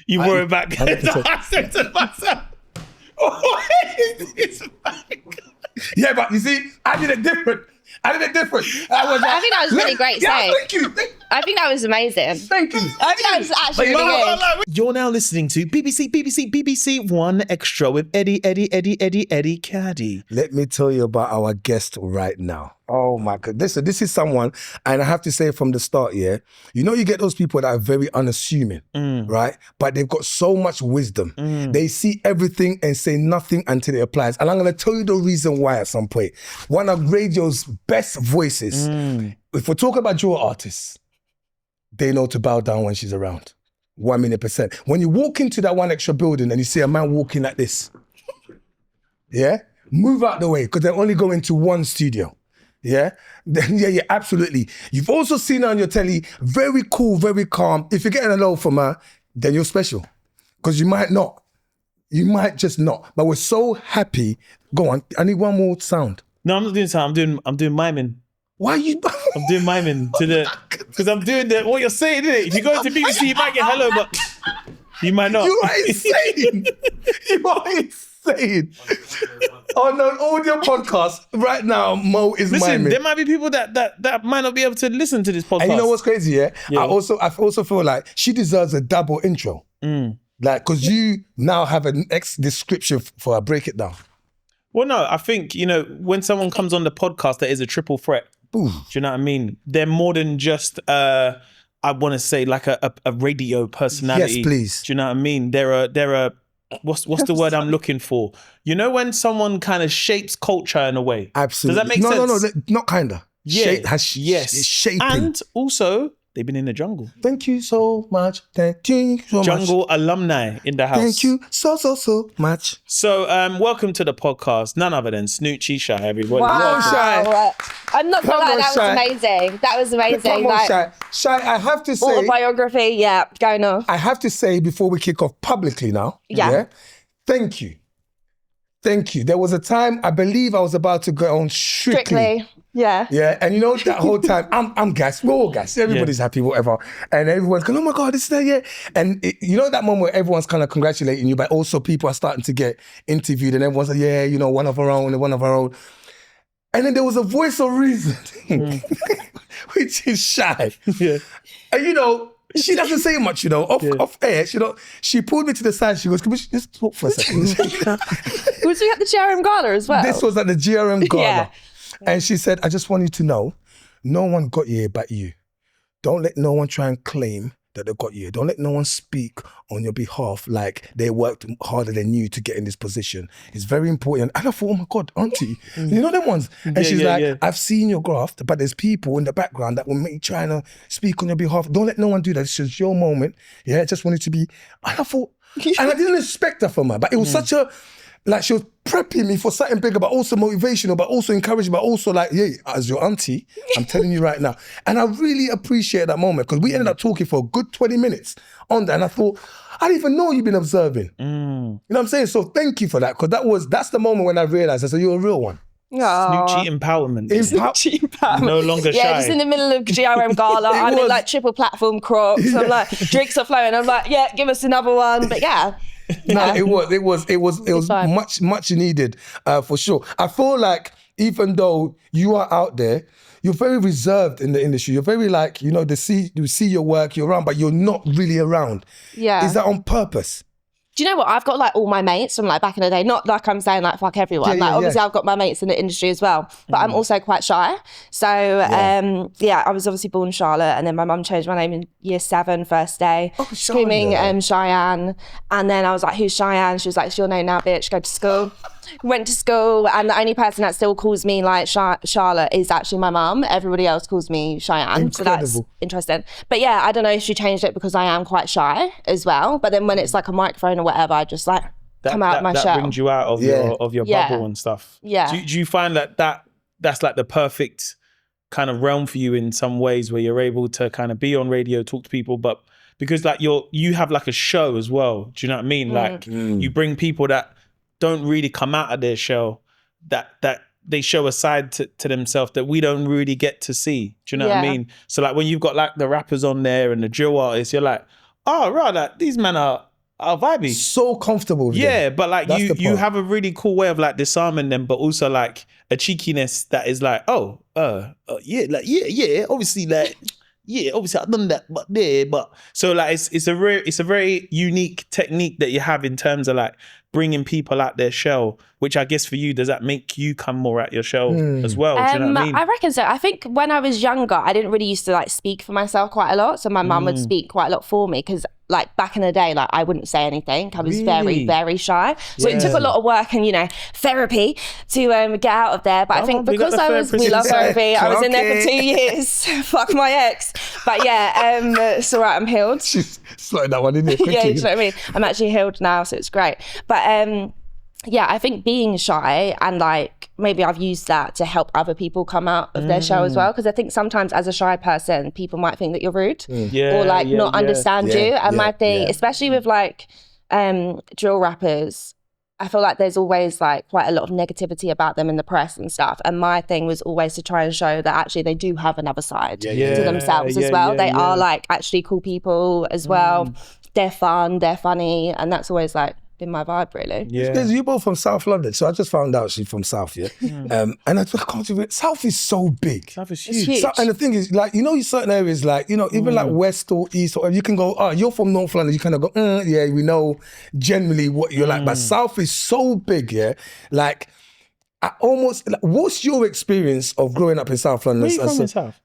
You brought it back. 100%. I said to myself, what is this back? Yeah, but you see, I did it different. I think that was really great saying. Thank you. I think that was amazing. Thank you. I think that was actually really good. You're now listening to BBC One Extra with Eddie Kadi. Let me tell you about our guest right now. Oh my God. Listen, this is someone, and I have to say from the start, yeah, you know, you get those people that are very unassuming, right? But they've got so much wisdom. They see everything and say nothing until it applies. And I'm going to tell you the reason why at some point. One of radio's best voices. If we're talking about dual artists, they know to bow down when she's around. 1,000,000%. When you walk into that One Extra building and you see a man walking like this, yeah, move out the way because they're only going to one studio. Yeah, yeah, absolutely. You've also seen her on your telly, very cool, very calm. If you're getting a low from her, then you're special. Because you might not. You might just not. But we're so happy. Go on, I need one more sound. No, I'm not doing sound. I'm doing miming. Why are you? I'm doing miming to the, because I'm doing what you're saying, isn't it? If you go to BBC, you might get hello, but you might not. You are insane. You are insane. On an audio podcast right now, Mo is Listen, miming. there might be people that might not be able to listen to this podcast. And you know what's crazy, yeah? Yeah. I also feel like she deserves a double intro. Like, because you now have an description for her. Break it down. Well, no, I think, you know, when someone comes on the podcast that is a triple threat, Ooh. do you know what I mean? They're more than just, I want to say, like a radio personality. Yes, please. Do you know what I mean? They're a what's the word I'm looking for? You know, when someone kind of shapes culture in a way. Absolutely. Does that make sense? No, not kinda. Yeah. Yes. Shaping. And also, they've been in the jungle. Thank you so much. Thank you so much. Jungle alumni in the house. Thank you so much. So, welcome to the podcast. None other than Snoochie Shy, everybody. Wow. Shy. I'm not gonna Come lie, on, that Shy. was amazing. That was amazing. Come on, Like, Shy. Shy, I have to say, autobiography, yeah, going off. I have to say before we kick off publicly now, Yeah. thank you. Thank you. There was a time, I believe I was about to go on Strictly. Yeah. Yeah, and you know that whole time, I'm gassed, we're all gassed, everybody's happy, whatever. And everyone's going, oh my God, this is there, yeah. And you know that moment where everyone's kind of congratulating you, but also people are starting to get interviewed and everyone's like, yeah, you know, one of our own. And then there was a voice of reason, which is Shy. Yeah. And you know, she doesn't say much, you know, off air, she pulled me to the side, she goes, can we just talk for a second? Was we at the GRM Gala as well? This was at the GRM Gala. Yeah. And she said, I just want you to know, no one got you here but you. Don't let no one try and claim that they got you here. Don't let no one speak on your behalf like they worked harder than you to get in this position. It's very important. And I thought, oh my God, auntie, you know them ones? And she's like, I've seen your graft, but there's people in the background that will make trying to speak on your behalf. Don't let no one do that. It's just your moment. Yeah, I just wanted to be. And I thought, and I didn't expect that from her, but it was such a, like she was prepping me for something bigger, but also motivational, but also encouraging, but also like, yeah, as your auntie, I'm telling you right now. And I really appreciate that moment because we ended up talking for a good 20 minutes on that. And I thought, I didn't even know you've been observing. You know what I'm saying? So thank you for that because that's the moment when I realized, I said, you're a real one. Snoochie empowerment. No longer shy. Yeah, just in the middle of GRM Gala, I'm in like triple platform crocs. I'm like, drinks are flowing. I'm like, yeah, give us another one. But yeah. No, it was much needed for sure. I feel like even though you are out there, you're very reserved in the industry. You're very like, you know, you see your work, you're around, but you're not really around. Yeah. Is that on purpose? Do you know what? I've got like all my mates from like back in the day. Not like I'm saying like fuck everyone. Obviously I've got my mates in the industry as well. But I'm also quite shy. So I was obviously born Charlotte and then my mum changed my name in year 7, first day. Screaming Cheyenne. And then I was like, who's Cheyenne? She was like, it's your name now, bitch. Go to school. Went to school and the only person that still calls me like Charlotte is actually my mum. Everybody else calls me Cheyenne. So that's interesting. But yeah, I don't know if she changed it because I am quite shy as well. But then when it's like a microphone or whatever, I just like come out of my shell. That brings you out of your bubble and stuff. Yeah. Do you find that's like the perfect kind of realm for you in some ways where you're able to kind of be on radio, talk to people, but because like you have like a show as well. Do you know what I mean? Like you bring people that don't really come out of their shell, that they show a side to themselves that we don't really get to see. Do you know what I mean? So like when you've got like the rappers on there and the drill artists, you're like, oh, right, like, these men are vibey. So comfortable with Yeah, them. but like That's the you part. have a really cool way of like disarming them, but also like a cheekiness that is like, yeah, obviously like, yeah, obviously I've done that, but so like it's a very unique technique that you have in terms of like bringing people out their shell, which I guess for you, does that make you come more out your shell as well? Do you know what I mean? I reckon so. I think when I was younger, I didn't really used to like speak for myself quite a lot. So my mum would speak quite a lot for me because like back in the day, like I wouldn't say anything. I was very, very shy. So it took a lot of work and, you know, therapy to get out of there. But I think because we love therapy, I was in there for 2 years. Fuck my ex. But yeah, it's all right, I'm healed. She's slotting that one in there quickly. Yeah, you know what I mean? I'm actually healed now, so it's great. But yeah, I think being shy and like maybe I've used that to help other people come out of their shell as well. Because I think sometimes as a shy person, people might think that you're rude or like not understand you. And my thing, especially with like drill rappers, I feel like there's always like quite a lot of negativity about them in the press and stuff. And my thing was always to try and show that actually they do have another side to themselves as well. They are like actually cool people as well. They're fun, they're funny. And that's always like been my vibe, really. Yeah. Because you're both from South London, so I just found out she's from South, and I can't even. South is so big. South is It's huge. huge. So, and the thing is, like, you know, certain areas, like, you know, even like West or East, or you can go, oh, you're from North London, you kind of go, yeah, we know generally what you're like. But South is so big, yeah. Like, I almost, like, what's your experience of growing up in South London? Where are you from in South?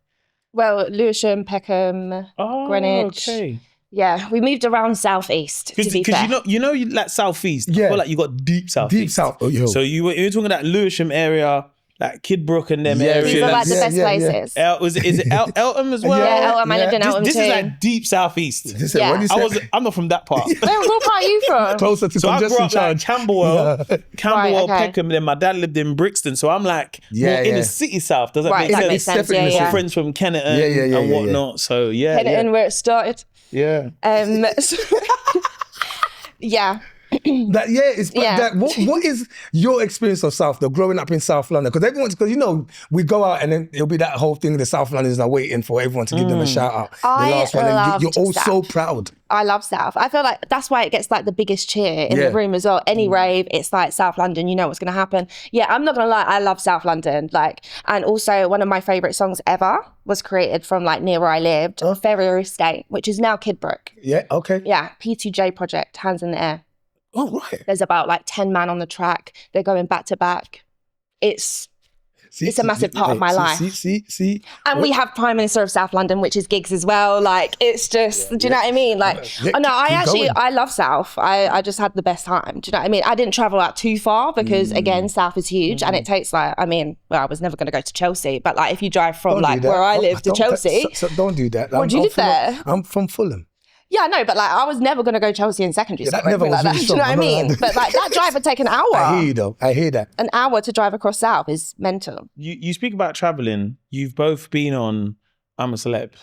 Well, Lewisham, Peckham, Greenwich. Okay. Yeah, we moved around southeast, to be fair. Because you know, like southeast. Yeah. I feel like you got deep southeast. Deep South. Oh, yo. So you were talking that Lewisham area, like Kidbrook and them areas. These are like the best places. Is it Eltham as well? Yeah, Eltham. I lived in Eltham This too. is like deep southeast. Yeah. What do you say? I'm not from that part. What part are you from? Closer to So I grew congestion up like charge. Camberwell, Right, okay. Peckham, and then my dad lived in Brixton. So I'm like more in the city south. Does that Right, make that sense? makes sense. Definitely Yeah, makes yeah. sense. Friends from Kenneton Yeah, and whatnot. So yeah, Kenneton, where it started. yeah. Yeah. That it's but Yeah. that what is your experience of South though, growing up in South London? Because you know we go out and then it'll be that whole thing. The South Londoners are waiting for everyone to give them a shout out. I loved you're all so South. proud. I love South. I feel like that's why it gets like the biggest cheer in the room as well. Any rave, it's like South London, you know what's going to happen. Yeah, I'm not going to lie, I love South London. Like, and also one of my favourite songs ever was created from like near where I lived, Ferrier Estate, which is now Kidbrook. Yeah, okay. Yeah, P2J project, Hands in the Air. Oh, right. There's about like 10 man on the track. They're going back to back. It's a massive part of my life. See. And we have Prime Minister of South London, which is Giggs as well. Like, it's just, do you know what I mean? Like, I love South. I just had the best time. Do you know what I mean? I didn't travel out too far because, again, South is huge and it takes like, I mean, well, I was never going to go to Chelsea, but like if you drive from like where I live to Chelsea. So don't do that. Where do you live there? I'm from Fulham. Yeah, no, but like I was never going to go Chelsea in secondary school. that never was really Do you know what I mean? But like that drive would take an hour. I hear you though. I hear that. An hour to drive across South is mental. You speak about traveling. You've both been on I'm a Celeb.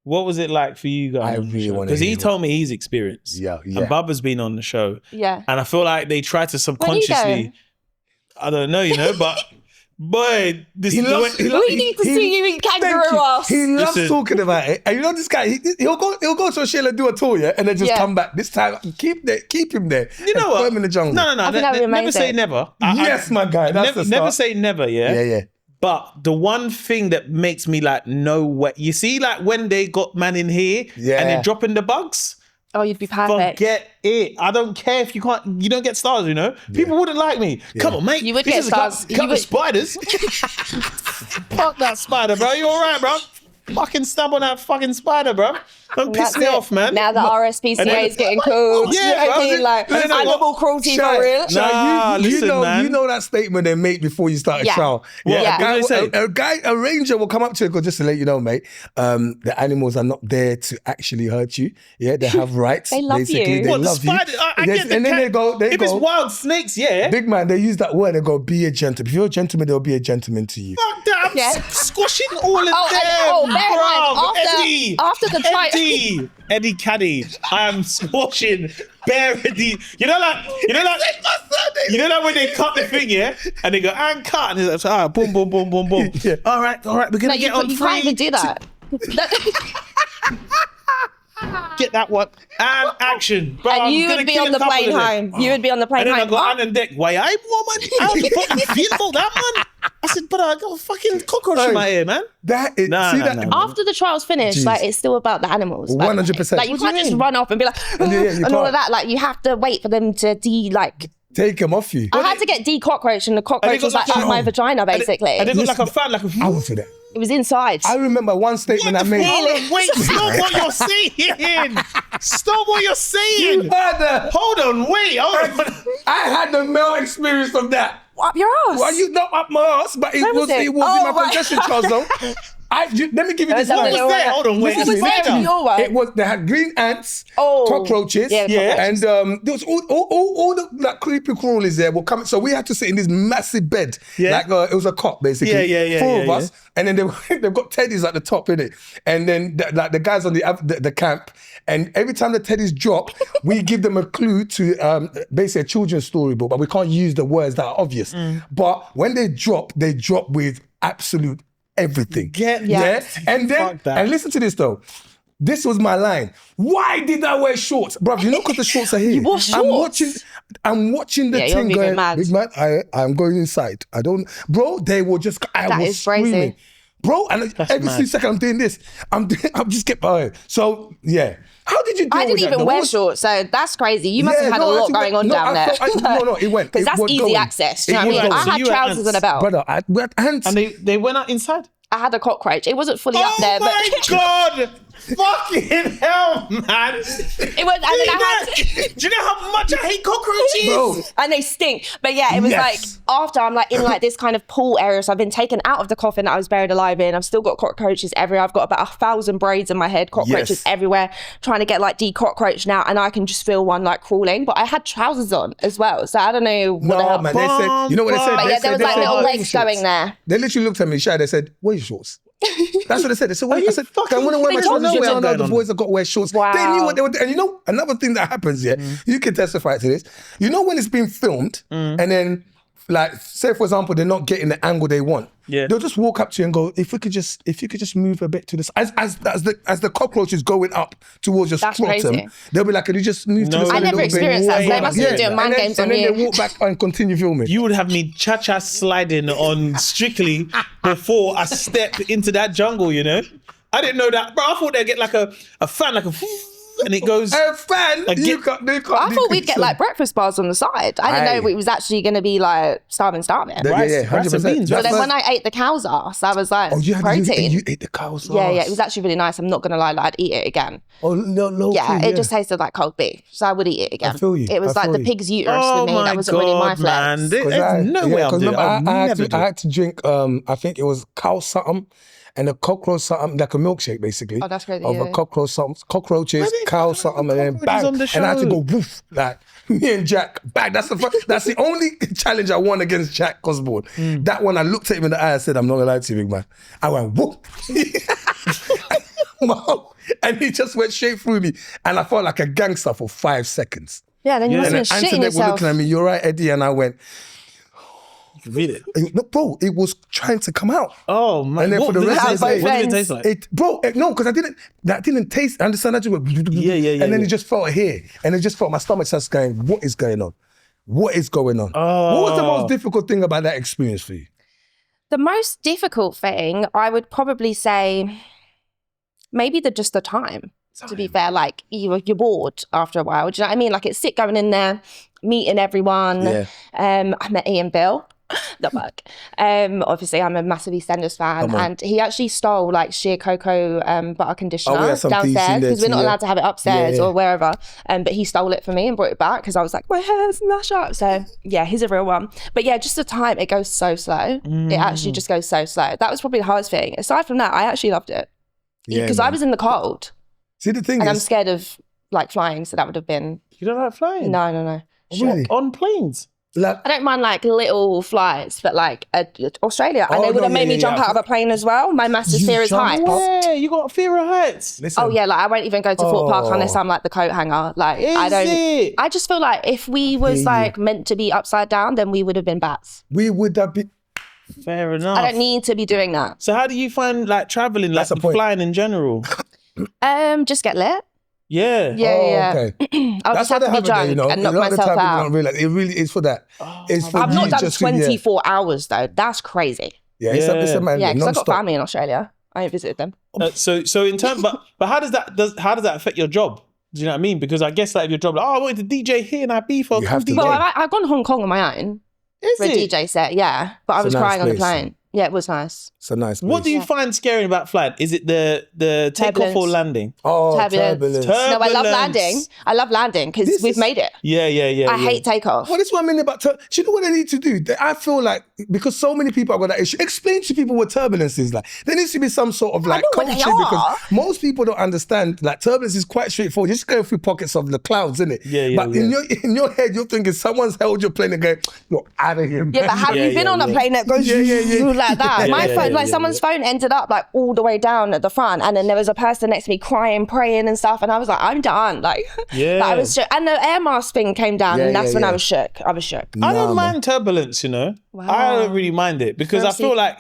What was it like for you guys? I really want to because he hear told me his experience. Yeah. And Bubba's been on the show. Yeah. And I feel like they try to subconsciously. I don't know, but boy, this He is loves- the way- We need to see you in kangaroo ass. He loves Listen. talking about it. And you know this guy, he'll go to a show and do a tour, and then just come back. This time, keep him there. You know and what? put him in the jungle. No. I think that'd be Never say amazing. never. Yes, my guy. That's Never say never, yeah? Yeah. But the one thing that makes me like, no way. You see, like when they got man in here and they're dropping the bugs, Oh, you'd be perfect. forget it. I don't care if you don't get stars, People wouldn't like me. Come on, mate. You would This get is a stars. couple of spiders. Fuck that spider, bro. You all right, bro? Fucking stab on that fucking spider, bro. Don't piss That's me it. off, man. Now the RSPCA is getting called. Yeah, You know what I bro. mean? Like Listen, animal cruelty for real. Nah, listen, man. You know that statement they make before you start a Yeah. trial. What? Yeah. What do they say? A ranger will come up to you and go, just to let you know, mate, the animals are not there to actually hurt you. Yeah, they have rights. They love basically. you. They What, the love spider? you. I get the and then cat. they go, If it's wild snakes, yeah. big man, they use that word, they go, be a gentleman. If you're a gentleman, they'll be a gentleman to you. Fuck that. I'm Yeah. squashing all of them. bear in mind, Eddie. after the trial. Eddie Kadi. I am squashing bare Eddie. You know like when they cut the thing, yeah? And they go, and cut. And it's like, boom, boom, boom, boom, boom. Yeah. All right, we're going to No, get on you can't three. even do that. Get that one. And action. Bro, And you would be on the plane home. You would be on the plane and then home. I got on deck. Why I woman? How the fuck you feel about that, man? I said, but I got a fucking cockroach in my ear, man. That is, Nah, see nah, that? nah. After the trial's finished, like it's still about the animals. 100%. Like you can't just run off and be like, you and all can't. of that. Like you have to wait for them to Take them off you. I had to get cockroach, and the cockroach was like up my vagina, basically. And they got like a fan, like a. I was for that. It was inside. I remember one statement I made. Hold on, wait, stop what you're saying. Stop what you're saying. You had the, Hold on, wait, hold on. I had the male experience of that. Up your ass. Well, you not up my ass, but it Where was was it? in my possession, Charles. Though. Let me give you this What one. was there? Hold on, wait. What was Listen, there in your one? It was they had green ants, Oh. cockroaches, Yeah, and there was all the like creepy crawlies there were coming. So we had to sit in this massive bed, like it was a cot basically. Yeah, Four of us, and then they've got teddies at the top in it, and then the guys on the camp. And every time the teddies drop, we give them a clue to basically a children's storybook, but we can't use the words that are obvious. But when they drop with absolute everything. And then, and listen to this though. This was my line. Why did I wear shorts? Bruv, you know because the shorts are here. You wore shorts? I'm watching the thing you're going, mad. big man, I'm going inside. Bro, they were just, I was screaming. Crazy. Bro, and every single second I'm doing this. I'm just get by. So, yeah. How did you do I didn't even wear shorts, so that's crazy. You must have had a lot going on down there. It went. Because that's easy access. Do you know what I mean? I had trousers and a belt. Brother, we had ants. And they went out inside? I had a cockroach. It wasn't fully up there, but Oh my God! Fucking hell, man! it was. And then I had Do you know how much I hate cockroaches? Bro. and they stink. But yeah, it was like after I'm like in like this kind of pool area, so I've been taken out of the coffin that I was buried alive in. I've still got cockroaches everywhere. I've got about 1,000 braids in my head, cockroaches everywhere, trying to get like de-cockroach now, and I can just feel one like crawling. But I had trousers on as well, so I don't know what the hell. Man, they said, you know what they said? But yeah, there was like little legs shorts. going there. They literally looked at me shy. They said, "Where's your shorts?" That's what they said. They said, "What?" I said, "I want to wear my they told shorts." you No, what no, the boys have got to wear shorts. Wow. They knew what they were doing. And you know, another thing that happens here, you can testify to this. You know when it's being filmed and then, like, say for example, they're not getting the angle they want. Yeah. They'll just walk up to you and go, if you could just move a bit to this, as the cockroach is going up towards your That's scrotum, crazy. they'll be like, can you just move to the side I a never little bit? experienced that. So they must have been doing mind games on and then you. they walk back and continue filming. You would have me cha-cha sliding on Strictly before I step into that jungle, you know? I didn't know that. Bro, I thought they'd get like a fan, like a and it goes... A fan? You can't I thought we'd get like breakfast bars on the side. I didn't know it was actually going to be like starving. Yeah, rice and 100%. beans. But then when I ate the cow's ass, I was like, protein. You ate the cow's Yeah, ass. it was actually really nice. I'm not going to lie, like, I'd eat it again. Oh, no. Yeah, it just tasted like cold beef. So I would eat it again. I feel you. It was I like feel the you. pig's uterus Oh for me. my That wasn't really my God, man. flex. There's no way I'm doing it. I never do. had to drink, I think it was cow something and a cockroach something, like a milkshake basically. Oh, that's crazy, Of yeah. a cockroach something, cockroaches, cow something, and then cockroaches bang. on the And I had to show? go woof, like me and Jack, bang. That's the only challenge I won against Jack Osborne. That one, I looked at him in the eye and said, I'm not gonna lie to you, big man. I went, whoop. And he just went straight through me. And I felt like a gangster for 5 seconds. Yeah, then you must And have then been shitting Antoinette were yourself. looking at me, you're right, Eddie. And I went, Read it. no, bro, it was trying to come out. Oh, man. And then for the What rest did of the day, what did it taste like? No, because that didn't taste. I understand that you went, Yeah. and then it just felt here, and it just felt my stomach starts going, what is going on? What is going on? What was the most difficult thing about that experience for you? The most difficult thing, I would probably say, maybe just the time. To be fair, like you're bored after a while. Do you know what I mean? Like it's sick going in there, meeting everyone. Yeah. I met Ian Bill. The bug. Obviously, I'm a massive EastEnders fan, and he actually stole like sheer cocoa butter conditioner downstairs because we're not allowed to have it upstairs or wherever. But he stole it for me and brought it back because I was like, my hair's mashed up. So yeah, he's a real one. But yeah, just the time, it goes so slow. It actually just goes so slow. That was probably the hardest thing. Aside from that, I actually loved it because I was in the cold. See, the thing And is, I'm scared of like flying, so that would have been You don't like flying? no. really? On planes? Like, I don't mind like little flights, but like Australia, and they would have made me jump out of a plane as well. My massive fear is heights. Yeah, you got a fear of heights. listen, Oh yeah, like I won't even go to Fort Park unless I'm like the coat hanger. Like I don't. it? I just feel like if we was like meant to be upside down, then we would have been bats. we would have been. Fair enough. I don't need to be doing that. So how do you find like traveling, like That's the point. flying in general? Just get lit. Yeah. Yeah. Okay. I'll That's just why have they to be have it there, drunk you know. and A knock lot of the myself time people out. don't realize it really is for that. It's for I've you not done just to- 24 hours though. That's crazy. it's a man. Yeah, because I've got non-stop. family in Australia. I ain't visited them. So in terms, but how does that affect your job? Do you know what I mean? Because I guess like if your job, like, I wanted to DJ here and I be for You have to DJ. go. Well, I've gone to Hong Kong on my own Is for a it? DJ set, yeah. But I It's a was nice crying on the place. plane. Yeah, it was nice. It's a nice place. What do you find scary about flying? Is it the takeoff or Turbulence. landing? Oh, Turbulence. turbulence. No, I love Turbulence. landing. I love landing because This we've is- made it. Yeah. I hate takeoff. Well, this is what I mean about do you know what they need to do? I feel like because so many people have got that issue, explain to people what turbulence is like. There needs to be some sort of like know what coaching they because are. most people don't understand like turbulence is quite straightforward. You just go through pockets of the clouds, isn't it? Yeah, But in your head, you're thinking someone's held your plane and going, you're out of here. Yeah, but have you been on a plane that goes like that? My phone, someone's phone ended up like all the way down at the front, and then there was a person next to me crying, praying and stuff, and I was like, I'm done. Like, Yeah. I was shook. And the air mask thing came down, Yeah, and that's yeah, when yeah. I was shook. I was shook. I don't mind turbulence, you know. I don't really mind it because I feel like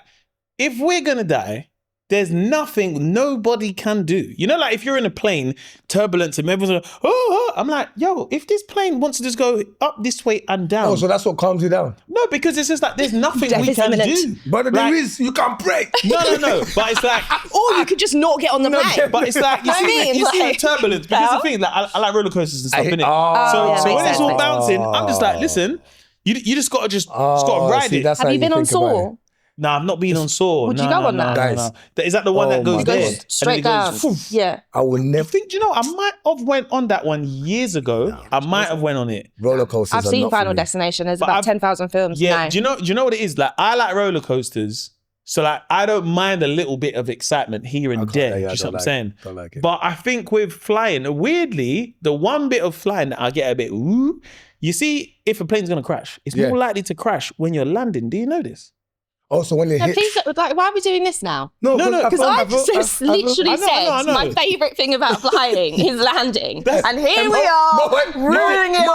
if we're gonna die, there's nothing nobody can do. You know, like if you're in a plane, turbulence, and everyone's like, oh, I'm like, yo, if this plane wants to just go up this way and down. Oh, so that's what calms you down. No, because it's just like there's nothing Death we is can imminent. do. But Like, there is, you can't break. No. But it's like, Or you could just not get on the plane. but it's like you I see, mean, you see the like- turbulence. Because the thing, like I like roller coasters and stuff, innit? Oh, So yeah, when makes it's all sense. bouncing, I'm just like, listen, you just gotta ride it. That's Have how you been on think about Saw? it. No, I've not been on Saw. Would you No, go on no, that? no. Guys. Is that the one Oh that goes my there? God. and then Straight it goes, down. "Poof." Yeah. I will I never think, do you know, I might have went on that one years ago. I might have went on it. roller coasters. I've are seen not for Final me. Destination. There's But about I've- 10,000 films. Yeah, No. do you know what it is? Like I like roller coasters, so like I don't mind a little bit of excitement here and there. Do you I see don't what I'm like saying? it. Don't like it. But I think with flying, weirdly, the one bit of flying that I get a bit ooh, you see, if a plane's gonna crash, it's Yeah. more likely to crash when you're landing. Do you know this? Also, when they No, hit. please, like, why are we doing this now? No, Because I just literally I know. said my favourite thing about flying is landing. And here we Mo are, went- ruining it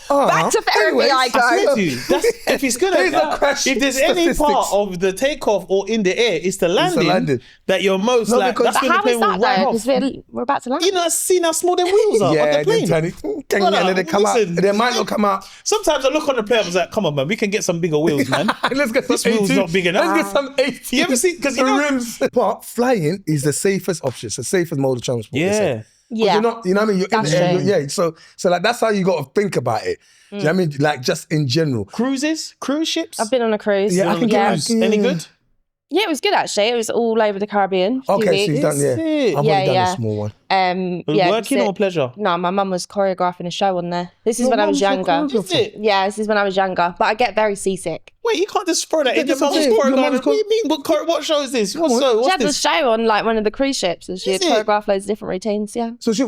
all. Back to therapy Anyways, I I go. swear to you, that's, if it's gonna, Here's the crash if there's any statistics. part of the takeoff or in the air, it's the landing, landing. that you're most No, like. because- That's But when the how plane is will that ride though? off. Because we're about to land. You know, seen how small their wheels are on Yeah, the plane. and then they come out. listen. They might not come out. Sometimes I look on the plane, I was like, come on, man, we can get some bigger wheels, man. Let's get some This wheel's 18. not big enough. Let's get some 80. You ever see- 'cause you The know- rims. But flying is the safest option. It's the safest mode of transport. they say. Yeah. 'Cause Yeah. You're not, you know what I mean? You're in That's the air. true. Yeah. So like that's how you got to think about it. Do you know what I mean? Like just in general. Cruises? Cruise ships? I've been on a cruise. Yeah, I think yeah. it Any good? Yeah, it was good actually. It was all over the Caribbean. Okay, so weeks. you've done, yeah. Is it? I've Yeah, only done yeah. a small one. Yeah, Working so- or pleasure? No, my mum was choreographing a show on there. This is when I was younger. Is it? Yeah, this is when I was younger. But I get very seasick. Wait, you can't just throw that in. Yeah, Your mum's that's it. Your choreographed. mum's What do you mean? What show is this? What's She had this? this show on like one of the cruise ships, and she had Is it? choreographed loads of different routines. Yeah. So she's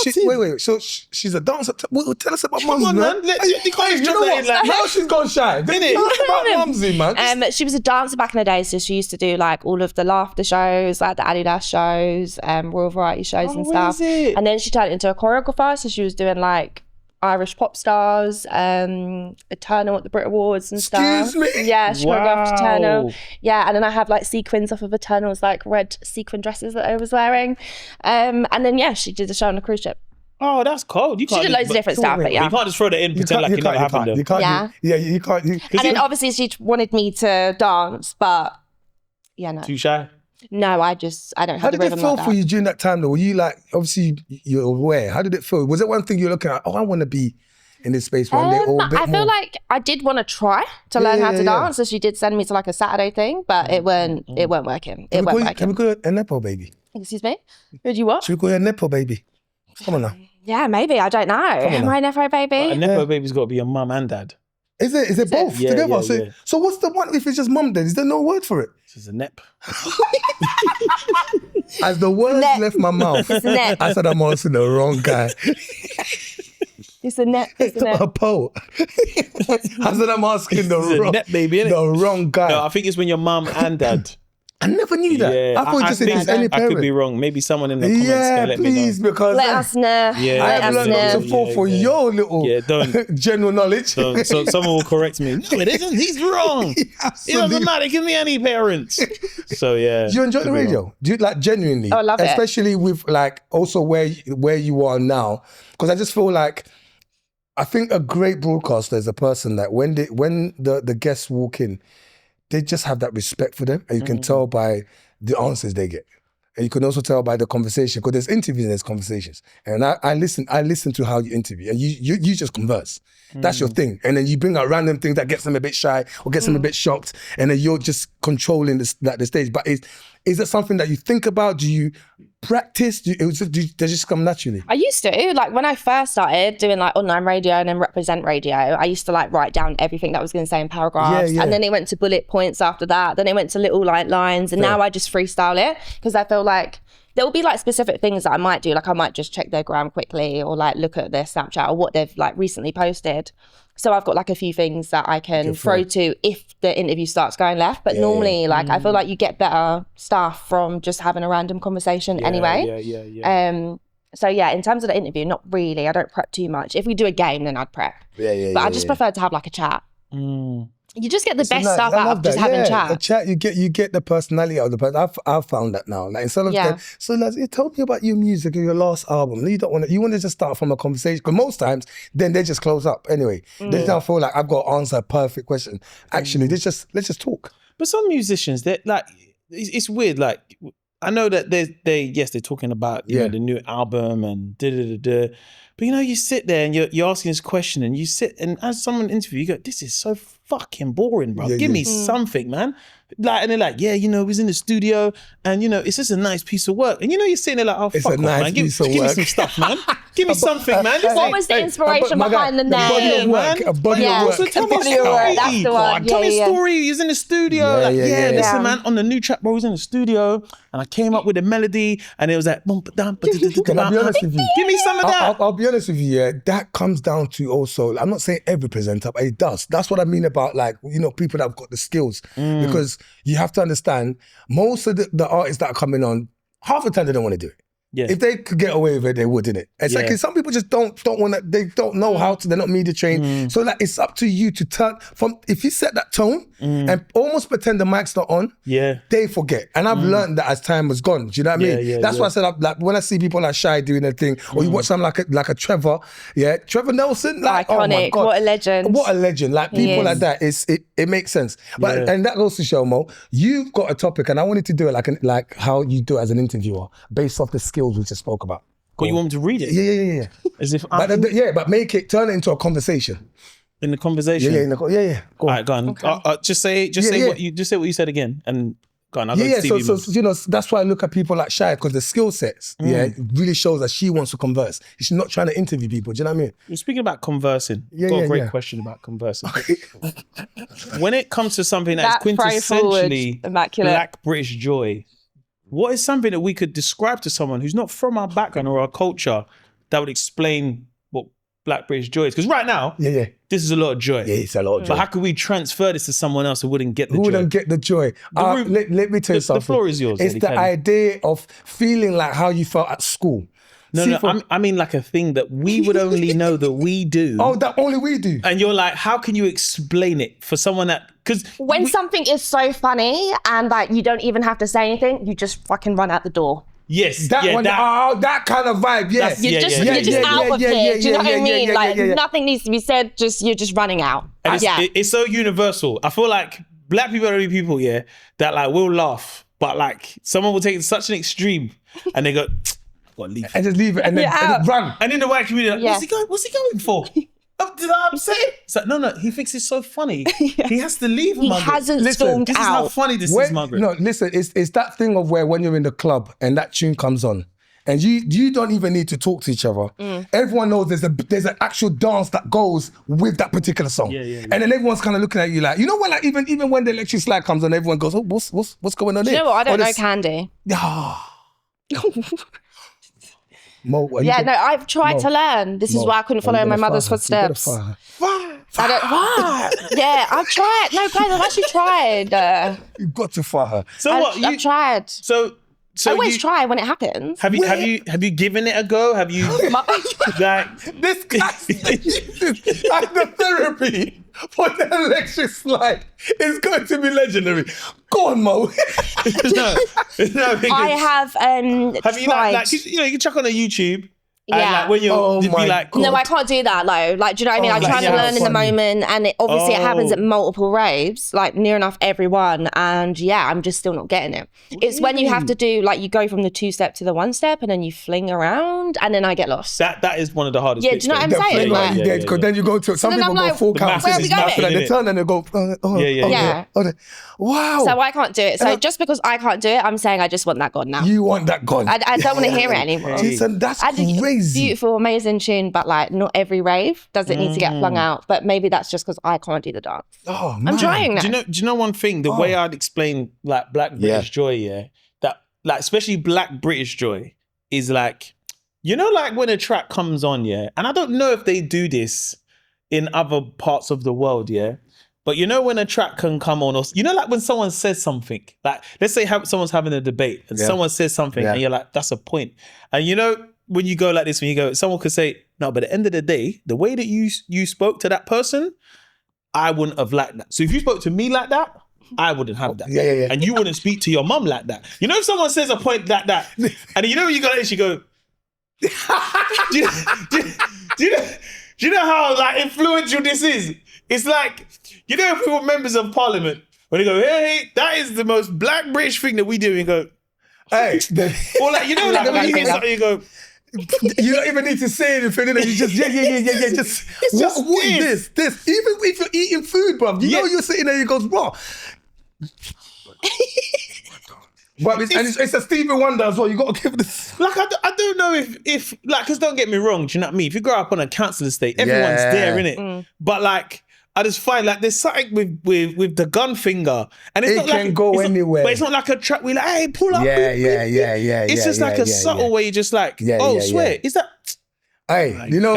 Nothing. wait. So she's a dancer. Well, tell us about Come Mumsy, on, man. You can't just You drop know that what? in like Now she's gone shy. Innit? Tell us about Mumsy, man. She was a dancer back in the day, so she used to do like all of the laughter shows, like the Adidas shows, Royal Variety shows and stuff. is it? And then she turned into a choreographer, so she was doing like Irish pop stars, Eternal at the Brit Awards and stuff. Excuse me? Yeah, she choreographed Wow. Eternal. Yeah, and then I have like sequins off of Eternal's like red sequin dresses that I was wearing. And then yeah, she did a show on a cruise ship. Oh, that's cold. You She can't did loads of different stuff, but yeah. You can't just throw that in, pretend like it never happened. You though. can't. Yeah. You can't. And then obviously she wanted me to dance, but yeah, no. Too shy. No, I don't How have the did it rhythm feel like for that. you during that time though? Were you like, obviously you're aware. How did it feel? Was it one thing you're looking at? Oh, I want to be in this space one day or a bit I feel more? like I did want to try to learn how to dance, so she did send me to like a Saturday thing, but it weren't working. It weren't Can we working. call you a Nepo baby? Excuse me? Who do you what? Should we call you a Nepo baby? Come on now. Yeah, maybe. I don't know. Am I never a A baby? Nepo baby's got to be a mum and dad. Is it both Yeah, together? yeah, so, yeah. so what's the one if it's just mum then? Is there no word for it? She's a nep. As the words Nep. left my mouth, It's a net. I said I'm also the wrong guy. It's a net. It's a net. A poet. I said I'm asking It's a the wrong, net baby, innit? the wrong guy. No, I think it's when your mum and dad. I never knew that. Yeah, I thought just think it's any I parent. could be wrong. Maybe someone in the comments can let please, me know. because Let us know. Yeah, I Let have us learned know. not to fall for your little don't. general knowledge. So someone will correct me. No, it isn't. He's wrong. It doesn't matter. It can be any parents. So yeah. Do you enjoy the could be radio? wrong. Do you like genuinely? Oh, I love it. Especially with like also where you are now, because I just feel like I think a great broadcaster is a person that when the guests walk in, they just have that respect for them, and you can tell by the answers they get. And you can also tell by the conversation, because there's interviews and there's conversations. And I listen to how you interview, and you just converse. That's your thing. And then you bring out random things that gets them a bit shy or gets them a bit shocked, and then you're just controlling the stage. But is it something that you think about? Do you practice? Does it just come naturally? I used to, like when I first started doing like online radio and then represent radio, I used to like write down everything that I was going to say in paragraphs. Yeah. And then it went to bullet points after that. Then it went to little like lines. And now I just freestyle it, because I feel like there will be like specific things that I might do. Like I might just check their gram quickly, or like look at their Snapchat or what they've like recently posted. So I've got like a few things that I can throw to if the interview starts going left. But normally like I feel like you get better stuff from just having a random conversation anyway. Yeah. So yeah, in terms of the interview, not really. I don't prep too much. If we do a game, then I'd prep. But I just prefer to have like a chat. You just get the best stuff out of just having chat. The chat, you get the personality of the person. I've found that now. Like instead of so lads, you told me about your music and your last album. You want to just start from a conversation, because most times then they just close up anyway. They don't feel like I've got to answer a perfect question. Actually, let's just talk. But some musicians, they like it's weird. Like I know that they're talking about you know, the new album and da. But you know, you sit there and you're asking this question, and you sit and as someone interview, you go, "This is so fucking boring, bro. Give me something, man." Like, and they're like, "Yeah, you know, we was in the studio, and you know, it's just a nice piece of work." And you know, you're sitting there like, "Oh, it's fuck a off, nice man. piece of give me work. some stuff, man. Give me something, man." What was the inspiration behind the name? A body of work. So tell me a Body of work, story. that's the one. Tell me a story. He was in the studio. Listen, man, on the new track, bro, I was in the studio, and I came up with a melody, and it was like, Can I be honest with you? Give me some of that. I'll be honest with you, yeah. That comes down to also, I'm not saying every presenter, but it does. That's what I mean about like, you know, people that have got the skills. Because you have to understand, most of the artists that are coming on, half the time they don't want to do it. Yeah. If they could get away with it, they would, innit? It's like some people just don't want to, they don't know how to, they're not media trained. So like it's up to you to turn from, if you set that tone and almost pretend the mic's not on, they forget. And I've learned that as time has gone. Do you know what I mean? That's why I said, like when I see people like Shy doing their thing, or you watch something like a Trevor, Trevor Nelson, like, iconic, oh my God. what a legend. What a legend. Like people like that, it makes sense. But and that goes to show, Mo, you've got a topic, and I wanted to do it like how you do it as an interviewer, based off the skills we just spoke about. Well, you want me to read it? Yeah. As if But turn it into a conversation. in the conversation. Yeah. Go All on. right, go on. Okay. Just say what you said again, and go on. I'll go to So TV you know, that's why I look at people like Shy, because the skill sets, it really shows that she wants to converse. She's not trying to interview people. Do you know what I mean? You're speaking about conversing. Got a great question about conversing. When it comes to something that's quintessentially immaculate Black British joy, what is something that we could describe to someone who's not from our background or our culture that would explain what Black British joy is? Because right now, this is a lot of joy. Yeah, it's a lot of joy. But how could we transfer this to someone else who wouldn't get the joy? Who wouldn't get the joy? Let me tell you something. The floor is yours. It's the idea of feeling like how you felt at school. I mean like a thing that we would only know that we do. Oh, that only we do. And you're like, how can you explain it for someone that... Because when something is so funny and like you don't even have to say anything, you just fucking run out the door. Yes, that kind of vibe, You're just out of here. Do you know what I mean? Like nothing needs to be said. You're just running out. And it's so universal. I feel like Black people are the people, that like will laugh, but like someone will take it to such an extreme, and they go, "I've got to leave," and just leave it, and then run. And in the white community, like, what's he going for? Did I upset him? It's like, no, he thinks it's so funny. He has to leave, He Margaret. hasn't stormed This out. is how funny this is, Margaret. No, listen, it's that thing of where when you're in the club and that tune comes on, and you don't even need to talk to each other. Everyone knows there's an actual dance that goes with that particular song. And then everyone's kind of looking at you like, you know when like even when the electric slide comes on, everyone goes, oh, what's going on there? You know what? I don't know Candy. Mo, I've tried to learn. This is why I couldn't follow in my mother's footsteps. I don't. Yeah, I've tried. No, guys, I've actually tried. You've got to fuck her. So what? I've tried. So I always try when it happens. Have you given it a go? Have you like This guy like the therapy for the electric slide is going to be legendary. Go on, Mo. no, I have have you tried. like you can check on a YouTube. And Yeah. like when you're be like, No, I can't do that though. Like, do you know what I mean? I try to learn in the moment, and it happens at multiple raves, like near enough everyone. And yeah, I'm just still not getting it. It's when you have to do like you go from the 2-step to the 1-step, and then you fling around, and then I get lost. that is one of the hardest. Yeah, do you know what I'm saying? Yeah, because then you go to some then people I'm go like, full count. where are we going? Like they turn and they go. Yeah. Wow. So I can't do it. So just because I can't do it, I'm saying I just want that gone now. You want that gone? I don't want to hear it anymore. Jason, that's I think crazy. Beautiful, amazing tune, but like not every rave does it need to get flung out. But maybe that's just because I can't do the dance. Oh, man. I'm trying now. Do you know one thing? The way I'd explain like Black British joy, that like especially Black British joy is like, you know, like when a track comes on, and I don't know if they do this in other parts of the world, but you know when a track can come on, or you know, like when someone says something, like let's say someone's having a debate and someone says something, and you're like, that's a point, and you know when you go like this, when you go, someone could say, no, but at the end of the day, the way that you spoke to that person, I wouldn't have liked that. So if you spoke to me like that, I wouldn't have that. Yeah. And you wouldn't speak to your mum like that. You know, if someone says a point like that, and you know when you go, she go, do you know how like influential this is? It's like, you know, if we were members of parliament, when they go, hey, that is the most Black British thing that we do, and you go, hey. or like, you know, like when you hear something, you go, you don't even need to say anything, innit? You just, just, it's just what is this? Even if you're eating food, bruv, you know you're sitting there, you goes, bro. But it's a Stevie Wonder as well. You got to give this. Like, I don't know if like, because don't get me wrong, do you know what I mean? If you grow up on a council estate, everyone's there, innit? But like, I just find like there's something with the gun finger, and it's it not can like, go anywhere. But it's not like a track. We like, hey, pull up. Yeah. It's just like a subtle way. You're just like, swear, is that? Hey, you know,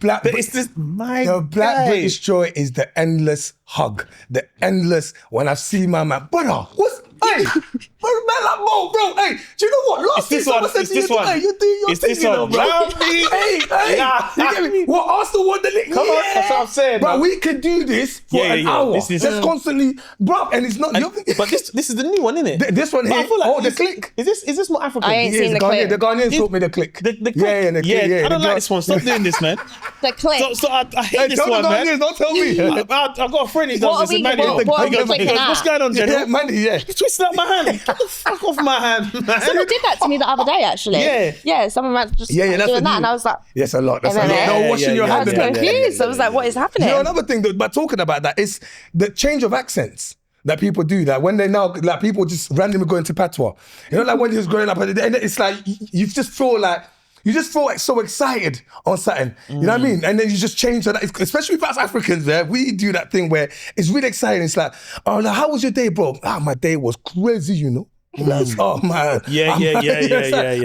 But it's just the Black British joy is the endless hug, the endless. When I see my man, brother, what's hey, man, like Mo, bro, hey, do you know what? Last it's this one. Hey, you're doing your It's thing, this you know, one. bro. Hey, Yeah. You get me? What Arsenal won the league? Come on, that's what I'm saying, But man. we can do this for an hour. This Just constantly, bro, and it's not. But this is the new one, isn't it? This one But I here. feel like Oh, the click. Is this more African? I ain't seen the Ghanaian, clip. the Ghanaians taught me the click. The click. Yeah, the click. Yeah, I don't like this one. Stop doing this, man. The clip. So I hate Hey, this tell one, the man. Ghanaians, don't tell me. I've got a friend who does What this. are And we- man, what are we he goes, clicking at? what's going on, Yeah, General? man, yeah. You twisted up my hand. Get the fuck off my hand, man. Someone did that to me the other day, actually. Yeah. Someone was just Yeah, that's doing the that, and new- I was like, Yes, a lot. That's a lot. MMA. No, washing your I hands. was confused. I was like, what is happening? You know, another thing, but talking about that is the change of accents that people do. Like when they now, like people just randomly go into patois. You know, like when you're just growing up, and it's like you just feel like so excited on something. You know what I mean? And then you just change that, especially with us Africans, we do that thing where it's really exciting. It's like, oh, like, how was your day, bro? My day was crazy, you know. Like, oh man, Yeah.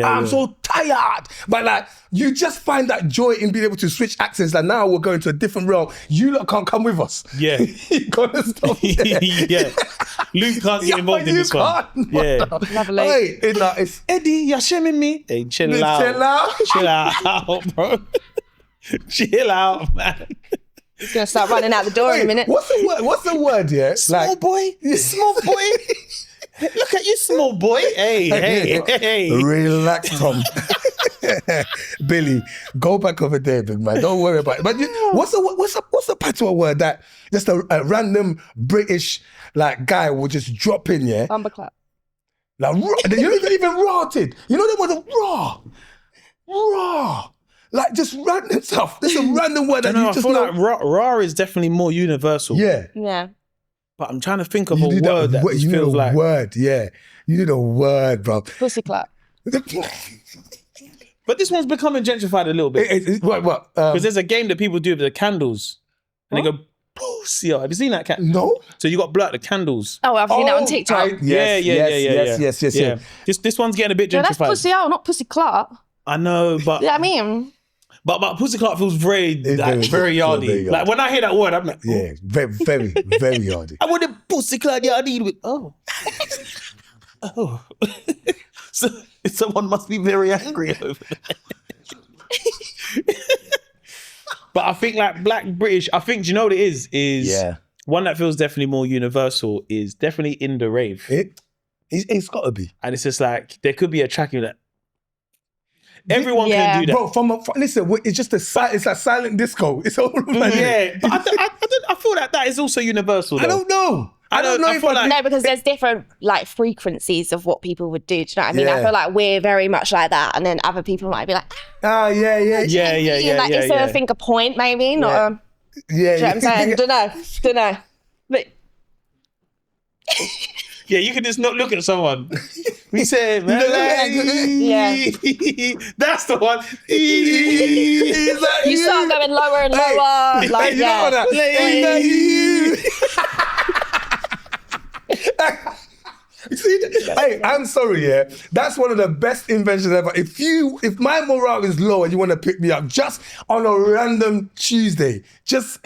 I'm so tired, but like you just find that joy in being able to switch accents. Like now we're going to a different realm. You lot can't come with us. Yeah. You gotta stop. Yeah. Luke can't get involved in this one. Yeah. Lovely. Hey, it's Eddie, you're shaming me. Hey, chill out. Chill out, bro. Chill out, man. He's going to start running out the door in a minute. What's the word? What's the word? Yeah, Small boy. Small boy. Look at you, small boy. Hey. Relax, Tom. Billy, go back over there, big man. Don't worry about it. But what's the patois word that just a random British like guy will just drop in? Yeah, Bumperclap. like you don't even rotted. You know them was raw. Like just random stuff. This is a random word that No, you I just feel know. like raw is definitely more universal. Yeah. Yeah. But I'm trying to think of You a need word that you need feels a like. word, yeah. You need a word, bro. Pussy clap. But this one's becoming gentrified a little bit. What? Because there's a game that people do with the candles. And they go, pussy. Have you seen that cat? No. So you got blood, the candles. Oh, I've seen that on TikTok. Yes. This one's getting a bit No, that's gentrified. pussy out, not pussy clap. I know, but Yeah, I mean, But Pussy Clark feels very yardy. very Like when I hear that word, I'm like, yeah, very, very, very yardy. I want a Pussy Clark yardy with So someone must be very angry over that. But I think like Black British, I think, do you know what it is? One that feels definitely more universal is definitely in the rave. It's got to be. And it's just like, there could be a track in that. Everyone can do that. Bro, listen, it's just it's like silent disco. It's all like but I feel that is also universal though. I don't know. No, because there's different like frequencies of what people would do. Do you know what I mean? I feel like we're very much like that, and then other people might be like, yeah. Like, is there a point maybe? Not a. Do you know what I'm saying? Don't know. But yeah, you can just not look at someone. We say, man, that's the one. You start going lower and lower. Like, you know that? Hey, I'm sorry, that's one of the best inventions ever. If my morale is low and you want to pick me up just on a random Tuesday,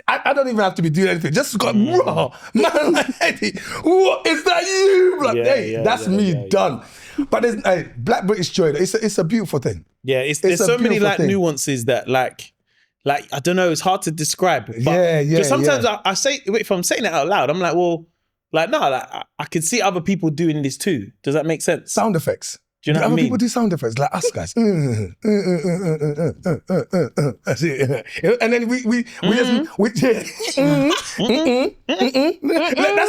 I don't even have to be doing anything. Just got raw, man. Like, Eddie, what is that you? Like, that's me done. But Black British joy. It's a beautiful thing. Yeah, there's so many like nuances that like I don't know. It's hard to describe. But because sometimes I say, if I'm saying it out loud, I'm like, well. Like, no, like, I can see other people doing this too. Does that make sense? Sound effects. Do you know what I mean? Other people do sound effects, like us guys. And then we that's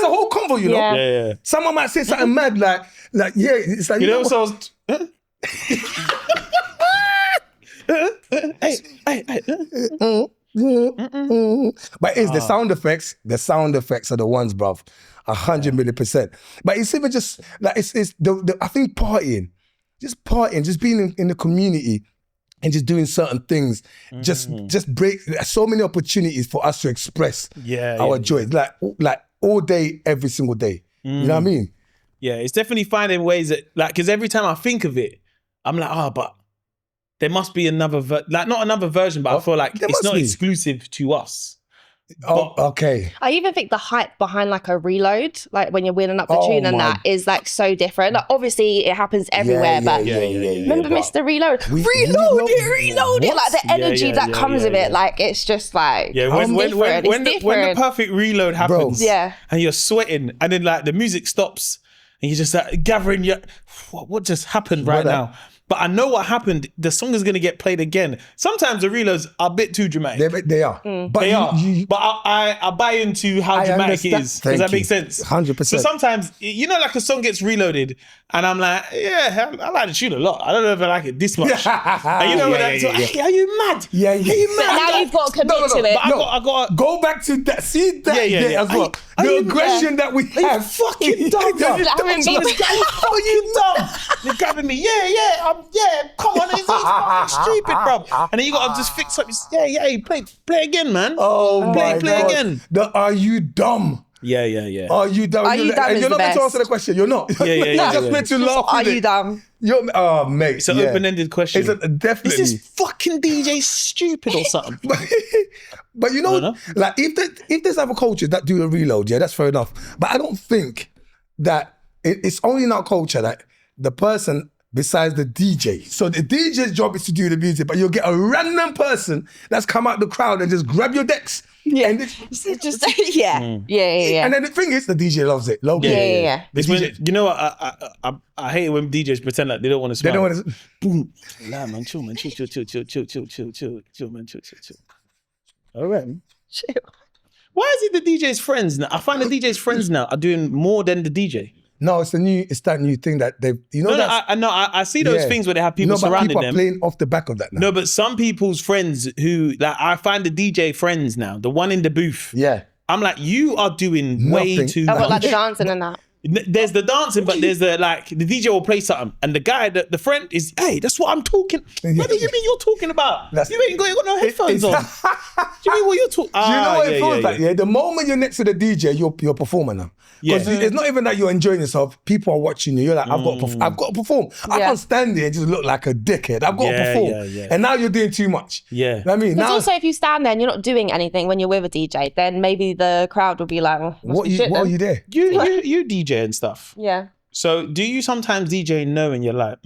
a whole convo, you know? Yeah. Someone might say something mad, like, it's like, you know what I was... But it's the sound effects. The sound effects are the ones, bruv. 100 million%. But it's even just like I think partying, just being in the community and just doing certain things, just break so many opportunities for us to express our joy. Like all day, every single day. You know what I mean? Yeah, it's definitely finding ways that because every time I think of it, I'm like, but there must be another, not another version, but I feel like it's not exclusive to us. Okay. I even think the hype behind like a reload, like when you're wheeling up the tune and that is like so different. Like, obviously it happens everywhere, but remember Mr. Reload? Reload it! Like the energy that comes with it, like it's just like when the perfect reload happens, and you're sweating, and then like the music stops, and you're just like gathering what just happened right now. But I know what happened. The song is going to get played again. Sometimes the reloads are a bit too dramatic. They are. But they are. But I buy into how dramatic it is. Does that make sense? 100%. So sometimes, like a song gets reloaded and I'm like, I like the tune a lot. I don't know if I like it this much. And you know what? Are you mad? Yeah. Are you mad? But now you've got to commit to it. I got go back to that. See that as well. The aggression that we have. Are you fucking dumb? Are you dumb? You're grabbing me. Come on, it's fucking stupid, bro. And then you gotta just fix up. Play again, man. Oh play my God. Again. Are you dumb? Yeah. Are you dumb? Are you dumb? And you're not meant to answer the question. You're not. You're just meant to laugh. Are you dumb? Mate. It's an open-ended question. Definitely. Is this fucking DJ stupid or something? But you know, like if there's other cultures that do a reload, that's fair enough. But I don't think that it's only in our culture that the person besides the DJ. So the DJ's job is to do the music, but you'll get a random person that's come out the crowd and just grab your decks. Yeah. And Yeah. And then the thing is, the DJ loves it. Yeah. You know what? I hate it when DJs pretend like they don't want to smile. They don't want to. Boom. Nah, man, chill, man. Chill, man. Chill. All right. Chill. Why is it the DJ's friends now? I find the DJ's friends now are doing more than the DJ. No, it's that new thing that they've, I see those things where they have people surrounding them. People are playing off the back of that now. No, but some people's friends who, like, I find the DJ friends now, the one in the booth. Yeah. I'm like, you are doing way too much. Like the dancing and that. There's the dancing, but there's the DJ will play something, and the guy, the friend is, hey, that's what I'm talking. What do you mean you're talking about? You ain't got no headphones on. Do you mean what you're talking? Do you know what it feels like? Yeah, the moment you're next to the DJ, you're performing now. Because it's not even that you're enjoying yourself. People are watching you. You're like, I've got to perform. I can't stand there and just look like a dickhead. I've got to perform. And now you're doing too much. Yeah. You know what I mean? Because also, if you stand there and you're not doing anything when you're with a DJ, then maybe the crowd will be like, oh, what are you there? You DJ and stuff. Yeah. So do you sometimes DJ know and you're like,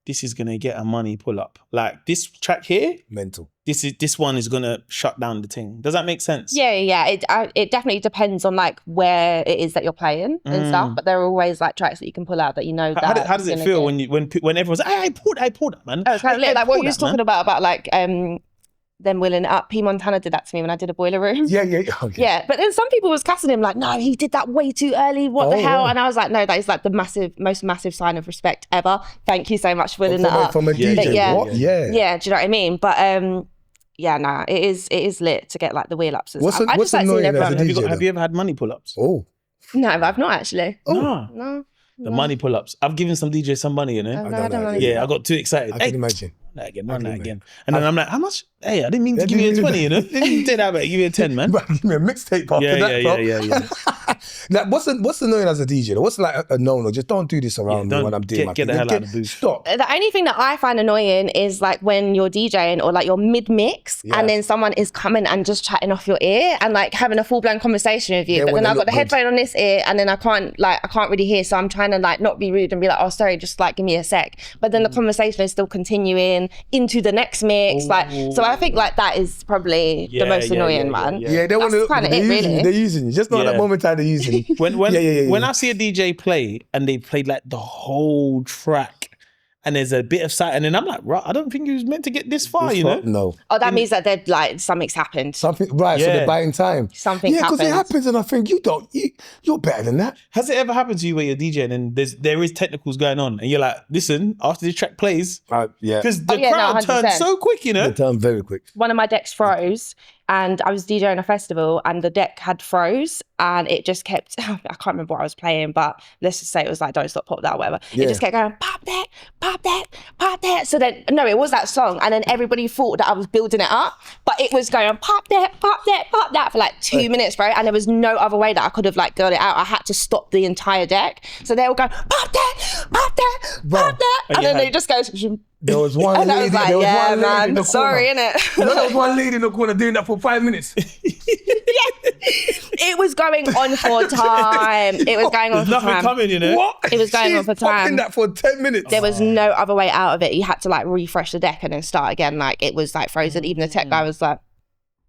this is gonna get a money pull up? Like this track here, mental. This one is gonna shut down the thing. Does that make sense? Yeah. It definitely depends on like where it is that you're playing and stuff. But there are always like tracks that you can pull out that you know. How does it feel when everyone's like, hey, I pulled that, man? Oh, it's kind of lit. Like what you was talking about like them willing it up. P. Montana did that to me when I did a boiler room. Yeah. Okay. Yeah, but then some people was cussing him like, no, he did that way too early. What the hell? And I was like, no, that is like the most massive sign of respect ever. Thank you so much for willing that up. From a DJ, what? Yeah. Yeah, do you know what I mean? But it is lit to get like the wheel ups. What's annoying as a DJ? Have you ever had money pull ups? Oh. No, I've not actually. Oh. No. The money pull ups. I've given some DJs some money, you know? I got too excited. I can imagine. Run that again. And then I'm like, how much? Hey, I didn't mean to give you a 20, you know? Didn't say that, but give you a 10, man. Give me a mixtape after that, bro. Yeah. Like, what's annoying as a DJ? What's like a no? Just don't do this around me when I'm doing my thing. Get the hell out of the booth. Stop. The only thing that I find annoying is like when you're DJing or like you're mid-mix and then someone is coming and just chatting off your ear and like having a full-blown conversation with you. But then I've got the headphone on this ear and then I can't really hear. So I'm trying to like not be rude and be like, oh, sorry, just like give me a sec. But then the conversation is still continuing into the next mix. So I think like that is probably the most annoying, man. Yeah, they want to look. They're using you. Just not that moment time they're using you. When I see a DJ play and they played like the whole track and there's a bit of sight and then I'm like, right, I don't think he was meant to get this far, you know? No. Oh, that means that they're like something's happened. So they're buying time. Something happened. Yeah, because it happens and I think you're better than that. Has it ever happened to you where you're DJing and there is technicals going on and you're like, listen, after this track plays, because the crowd turns so quick, you know? They turn very quick. One of my decks froze and I was DJing a festival and the deck had froze and it just kept, I can't remember what I was playing, but let's just say it was like Don't Stop, Pop That, whatever. It just kept going, pop that, pop that, pop that. So then, no, it was that song. And then everybody thought that I was building it up, but it was going pop that, pop that, pop that for like 2 minutes, bro. And there was no other way that I could have like got it out. I had to stop the entire deck. So they all go, pop that, pop that, pop that. And then it just goes, there was one lady. I was like, there was yeah, one lady man, in the sorry, corner. innit? You know, there was one lady in the corner doing that for 5 minutes. It was going on for time. It was going on for time. Nothing coming, you know? What? It was going on for time. She's that for 10 minutes. There was no other way out of it. You had to like refresh the deck and then start again. Like it was like frozen. Even the tech guy was like,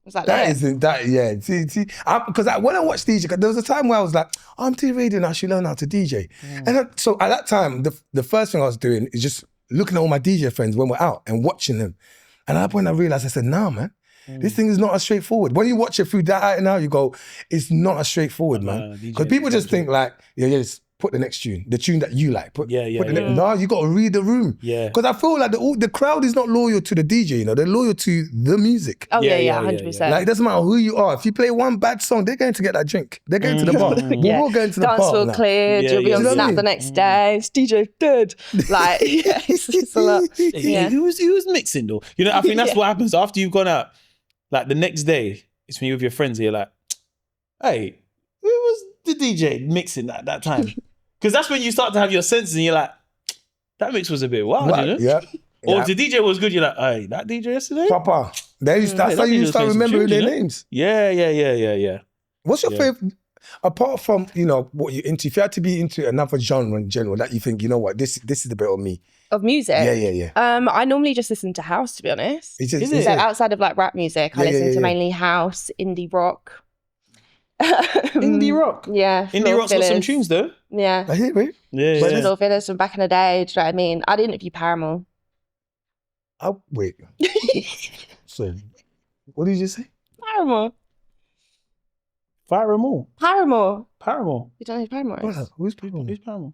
yeah. See, because when I watched DJ, there was a time where I was like, I'm too radio now, I should learn how to DJ. And so at that time, the first thing I was doing is just looking at all my DJ friends when we're out and watching them. And at that point I realized, I said, nah, man, this thing is not as straightforward. When you watch it through that out now, you go, it's not as straightforward, man. Because people just think like, just put the next tune, the tune that you like. No, you got to read the room. Yeah. Because I feel like the crowd is not loyal to the DJ, you know, they're loyal to the music. Oh yeah, 100%. Like it doesn't matter who you are. If you play one bad song, they're going to get that drink. They're going to the bar. We're all going to the bar. Dance floor cleared. You'll be on Snap the next day. It's DJ dead. Like it's a lot. Yeah. Who was mixing though? You know, I think that's what happens after you've gone out. Like the next day, it's when you're with your friends and you're like, hey, who was the DJ mixing at that time? Because that's when you start to have your senses and you're like, that mix was a bit wild, you know? Yeah. Or if the DJ was good, you're like, hey, that DJ yesterday? Papa. That's how you start remembering their names. Yeah. What's your favorite, apart from, you know, what you're into, if you had to be into another genre in general that you think, you know what, this is the bit of me. Of music? Yeah. I normally just listen to house, to be honest. Is it? So outside of like rap music, I listen to mainly house, indie rock. Indie rock? Yeah. Indie rock's got some tunes though. Yeah. I hear it. Yeah. Little Villas from back in the day, do you know what I mean? I'd interview Paramore. Oh, wait. So, what did you say? Paramore. Paramore. Paramore. Paramore. You don't know who Paramore is? Who's Paramore? Who's Paramore?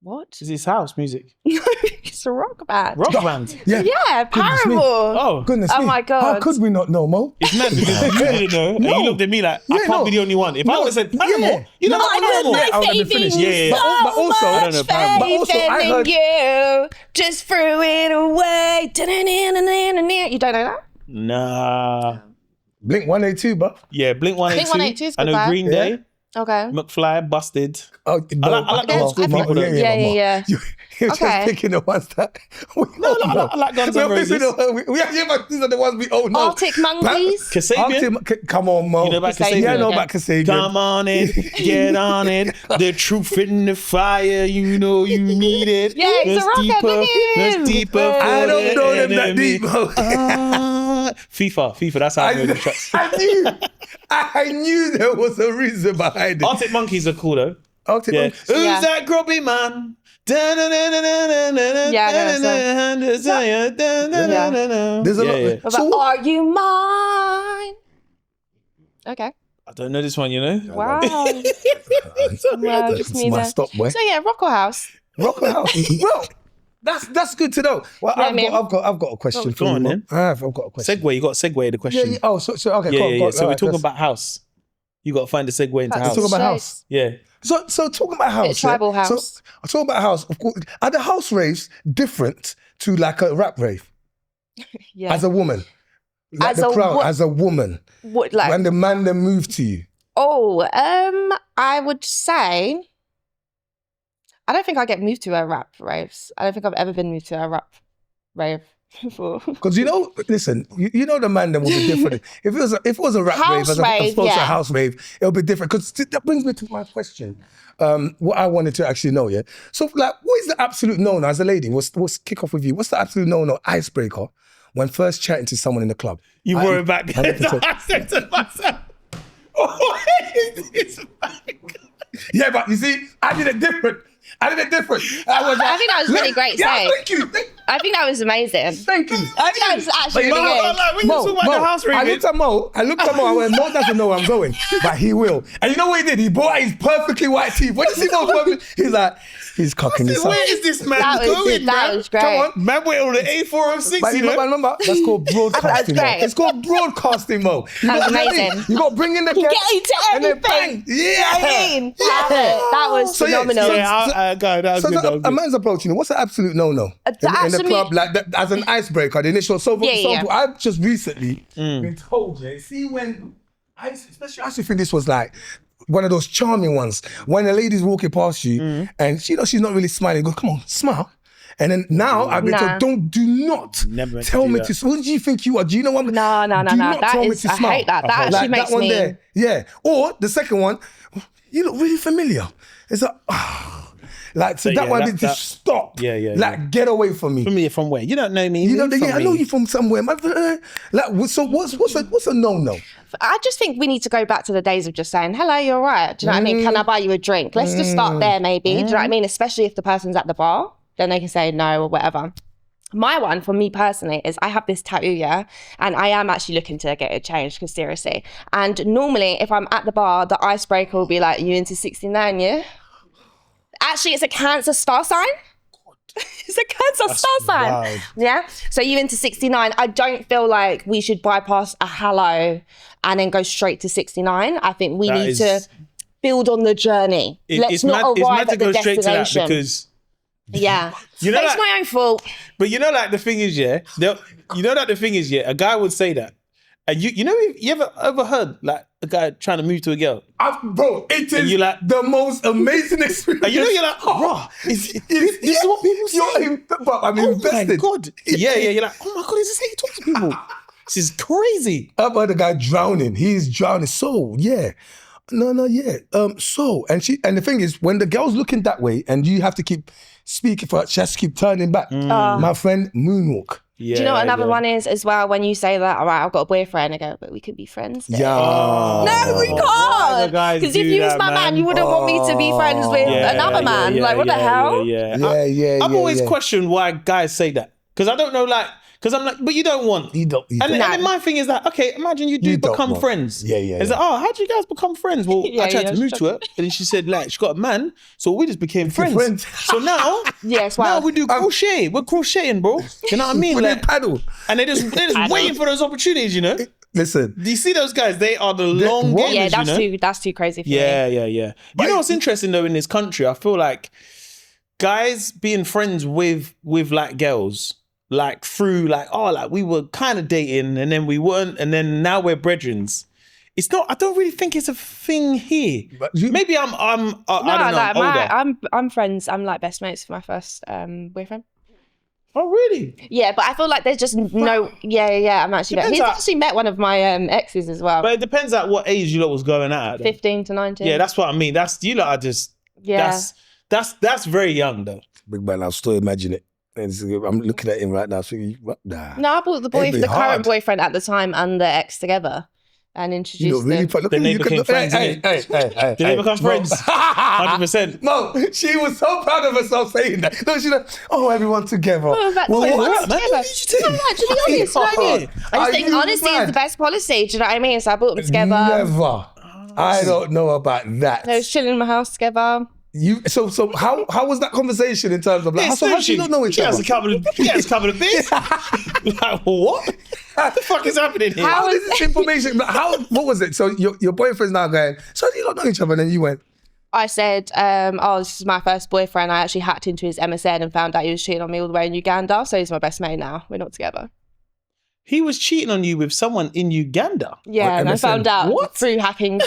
What? It's his house music. It's a rock band. Rock band. Yeah. Yeah, Goodness me. Paramore. Oh. Goodness Oh me. my God. How could we not know, Mo? It's mad because you didn't know. And you looked at me like, I Yeah, can't no. be the only one. If I would have said Paramore, you know No, what I know Paramore? Yeah, I would have been finished. Yeah. But also, I don't know Paramore. But also, I heard... you just threw it away. You don't know that? Nah. Blink 182, but... Yeah, Blink 182. Blink 182 is I know good vibe. Green Day. Okay. McFly, Busted. Oh, I like the old school people. Yeah. You're Okay. just picking the ones that we No, all know. I like Guns N' We're missing Roses. but these are the ones we all know. Arctic Monkeys. Kasabian. Come on, Mo. You know about Kasabian? Yeah, I know Yeah. about Kasabian. Come on it, get on it. The truth in the fire, you know you need it. Yeah, it's a rocker, look at him. Let's deeper. I for don't the know them that enemy. deep, Mo. FIFA, that's how I know the tracks. I knew there was a reason behind it. Arctic Monkeys are cool though. Arctic Yeah. Monkeys. Who's Yeah. that grubby man? Yeah, There's a lot. Yeah. But So what? are you mine? Okay. I don't know this one, you know. Wow. Wow, just It's need my a- stop, boy. So yeah, Rocco House. Rock the house. Well, that's good to know. Well, Yeah, I've got a question for go you. on Mo. then. I've got a question. Segue, you got to segue the question. Yeah. Oh, so okay. Yeah, Cool, yeah, cool. yeah. So we're Alright, talking let's- about house. You got to find the segue into That's house. Talk about Shades. house. Yeah. So talking about house. tribal house. So I talk about house. Of course, are the house raves different to like a rap rave Yeah. as a woman? Like As the a crowd wo- as a woman What, like, when the man then moved to you. I would say, I don't think I get moved to a rap raves. I don't think I've ever been moved to a rap rave before. Because listen, you know the man then will be different. If it was a rap House rave as rave, opposed to a yeah. house rave, it'll be different. Because that brings me to my question. What I wanted to actually know, yeah. So like, what is the absolute no-no as a lady? What's kick off with you? What's the absolute no-no icebreaker when first chatting to someone in the club? You I- were back. 100%. I said to myself, what is this back? Yeah, but you see, I did it different. I think that was really great to say. Thank you. I think that was amazing. Thank you. I think that was actually really good. Like, when you talk about the house I raving, looked at Mo. I went, Mo doesn't know where I'm going, but he will. And you know what he did? He brought out his perfectly white teeth. When you see Mo perfect, he's like, he's cocking this up. where is this man That was going, good. That man? was great. Come on. Man went on the A406, But you know? remember, that's called broadcasting. Mo. great. It's called broadcasting, Mo. That was amazing. You got to bring in the Get guests into and then bang. everything. Yeah. You know what I mean? That was So, yeah, phenomenal. Yeah, that was So good. That was a good. man's approaching you. What's the absolute no-no in the absolute- club, like as an icebreaker? The initial. So, for Yeah, example, yeah. I've just recently been told. Yeah, see when I actually think this was like one of those charming ones when a lady's walking past you and she's not really smiling. Go, come on, smile. And then now I've been Nah. told, do not Never meant to tell do me that. to. What do you think you are? Do you know what? No. Do That not tell me is, to I smile. hate that. That actually Like makes that one me. there. Yeah. Or the second one, you look really familiar. It's like, like so So, that yeah, one that- did to that- stop. Yeah, like get away from me. From me, from where? You don't know me. You know, From yeah, I me. know you from somewhere. Like, so what's a no-no? I just think we need to go back to the days of just saying, hello, you're right. Do you know what I mean? Can I buy you a drink? Let's just start there maybe. Do you know what I mean? Especially if the person's at the bar, then they can say no or whatever. My one, for me personally, is I have this tattoo, yeah? And I am actually looking to get it changed, because seriously. And normally, if I'm at the bar, the icebreaker will be like, you into 69, yeah? Actually, it's a Cancer star sign. It's a Cancer star sign. wild. Yeah? So you into 69. I don't feel like we should bypass a hello and then go straight to 69. I think we That need is- to build on the journey. Let's not it's arrive mad to at the go straight to that destination. because Yeah. You know But it's that- my own fault. But you know, like the thing is, yeah, a guy would say that, and you know, you ever heard like a guy trying to move to a girl, Bro, it is you like- the most amazing experience. and you know, you're like, oh, this is what people say. But I'm Oh invested. my god, yeah, you're like, oh my god, is this how you talk to people? This is crazy. I've heard a guy drowning. He's drowning. So, yeah. No, yeah. So, and the thing is, when the girl's looking that way and you have to keep speaking for her, she has to keep turning back. My friend, moonwalk. Yeah, Do you know what another yeah. one is as well? When you say that, all right, I've got a boyfriend, I go, but we could be friends. then. Yeah. No, we Why do can't. guys Because if do you was that, my man, man? you wouldn't want me to be friends with another man. Like, what the hell? Yeah. Yeah. I've always questioned why guys say that. Because I don't know, like, Because I'm like, but you don't want. You don't. And then my thing is that, okay, imagine you do You don't become want. friends. Yeah. It's like, oh, how do you guys become friends? Well, I tried to move to her, and then she said, like, she got a man, so we just became friends. So now, now we do crochet. We're crocheting, bro. You know what I mean? When Like, they paddle. and they're just waiting for those opportunities, you know? Listen. Do you see those guys? They are the long gamers, Yeah, that's you know? that's too crazy for me. Yeah. You know what's interesting though in this country? I feel like guys being friends with like girls, like through like, oh, like we were kind of dating and then we weren't, and then now we're brethrens. It's not. I don't really think it's a thing here. Maybe I'm I don't know, older. I'm friends. I'm like best mates with my first boyfriend. Oh really? Yeah, but I feel like there's just no. Yeah. I'm actually. He's actually met one of my exes as well. But it depends at what age you lot was going at. 15 to 19. Yeah, that's what I mean. That's you lot are just. Yeah. That's very young though. Big man, I'll still imagine it. I'm looking at him right now. Thinking, nah. No, I brought the current boyfriend at the time and the ex together, and introduced them. Then they became friends. Hey. Did they become friends? 100%. No, she was so proud of herself saying that. No, she's like, oh, everyone together. What? Man, No, what to be honest, I think honesty is the best policy. Do you know what I mean? So I brought them together. Never. I don't know about that. They was chilling in my house together. So how was that conversation in terms of like, so how do you not know each other? He has a couple of bits. Like, what? What the fuck is happening here? How is this information? What was it? So your boyfriend's now going, so do you not know each other? And then you went, I said, this is my first boyfriend. I actually hacked into his MSN and found out he was cheating on me all the way in Uganda. So he's my best mate now. We're not together. He was cheating on you with someone in Uganda? Yeah, and I found out through hacking.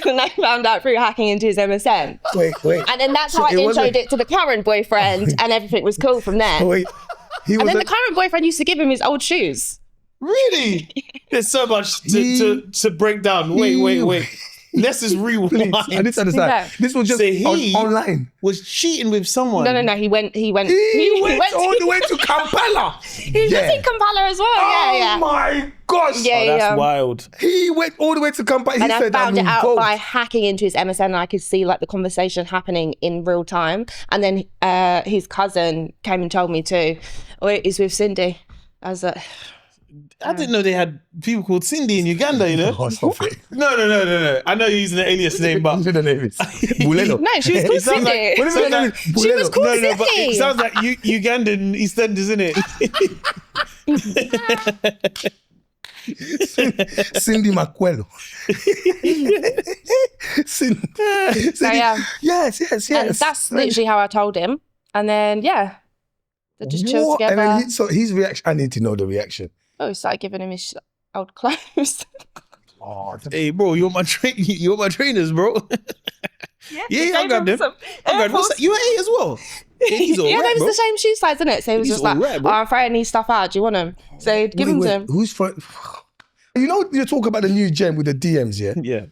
And I found out through hacking into his MSN. Wait. And then that's how I introed it to the current boyfriend, and everything was cool from there. Wait. And then the current boyfriend used to give him his old shoes. Really? There's so much to break down. Wait. Let's just rewind. Please, I didn't understand. No. This was just online. Was cheating with someone. No. He went He went all the way to Kampala. He was in Kampala as well. Oh my gosh. Yeah, that's wild. He went all the way to Kampala. He And said, I found it out both. by hacking into his MSN, and I could see like the conversation happening in real time. And then his cousin came and told me too. Oh, he's with Cindy. I was like, I didn't know they had people called Cindy in Uganda, you know? Oh, stop it. No. I know you're using an alias name, but... The name is Bulelo. no, she was called Cindy. Like, What is the name? She was called no, but Cindy. it sounds like Ugandan EastEnders, isn't it? Cindy Makwelo. Cindy. So, yeah. Yes. And that's literally how I told him. And then, they just chilled together. And then his reaction, I need to know the reaction. Oh, he started giving him his old clothes. Oh, Hey, bro, you're my trainers, bro. Yeah, I got them. What's that? You ate as well. He's all yeah, right, they was bro. the same shoe size, isn't it? So he was He's just like, all right, bro. I'm throwing these stuff out. Do you want them? So he'd give them to him. Who's for? You know, you talk about the new gen with the DMs, yeah? Yeah.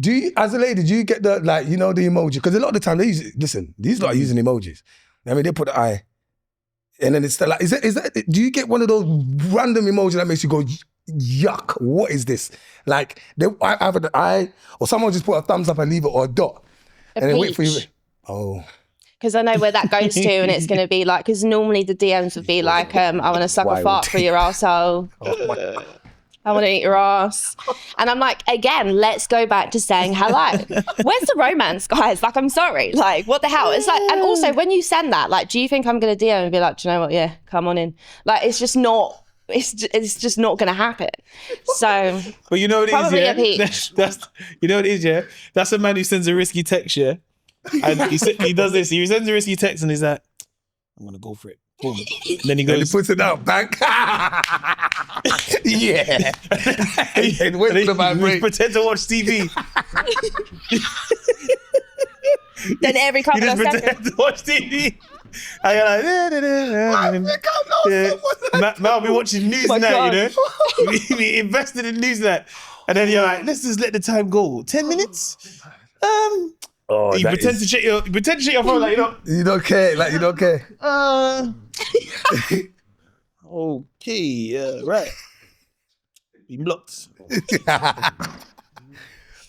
Do you, as a lady, do you get the, like, you know, the emoji? Because a lot of the time they use, these lot are using emojis. I mean, they put the eye. And then it's like, is that, do you get one of those random emojis that makes you go, yuck, what is this? Like, either the eye, or someone just put a thumbs up and leave it, or a dot. And then wait for you. Oh. Because I know where that goes to, and it's going to be like, because normally the DMs would be like, I want to suck a fart for your arsehole. I want to eat your ass. And I'm like, again, let's go back to saying hello. Where's the romance, guys? Like, I'm sorry. Like, what the hell? It's like, and also when you send that, like, do you think I'm going to DM and be like, do you know what? Yeah, come on in. Like, it's just not, it's just not going to happen. So, but you know what it is, probably yeah? a peach. That's you know what it is, yeah? That's a man who sends a risky text, yeah? And he does this. He sends a risky text and he's like, I'm going to go for it. Boom. And then he goes. And he puts it out back. Yeah. And wait for the vibrate. Pretend to watch TV. Then every couple You of just seconds. pretend to watch TV. And you're like, Mal be watching Newsnight, you know? We invested in Newsnight. And then you're like, let's just let the time go. 10 minutes? Oh, You pretend to check your phone, like, you know. You don't care, like, you don't care. Okay, right. Been blocked.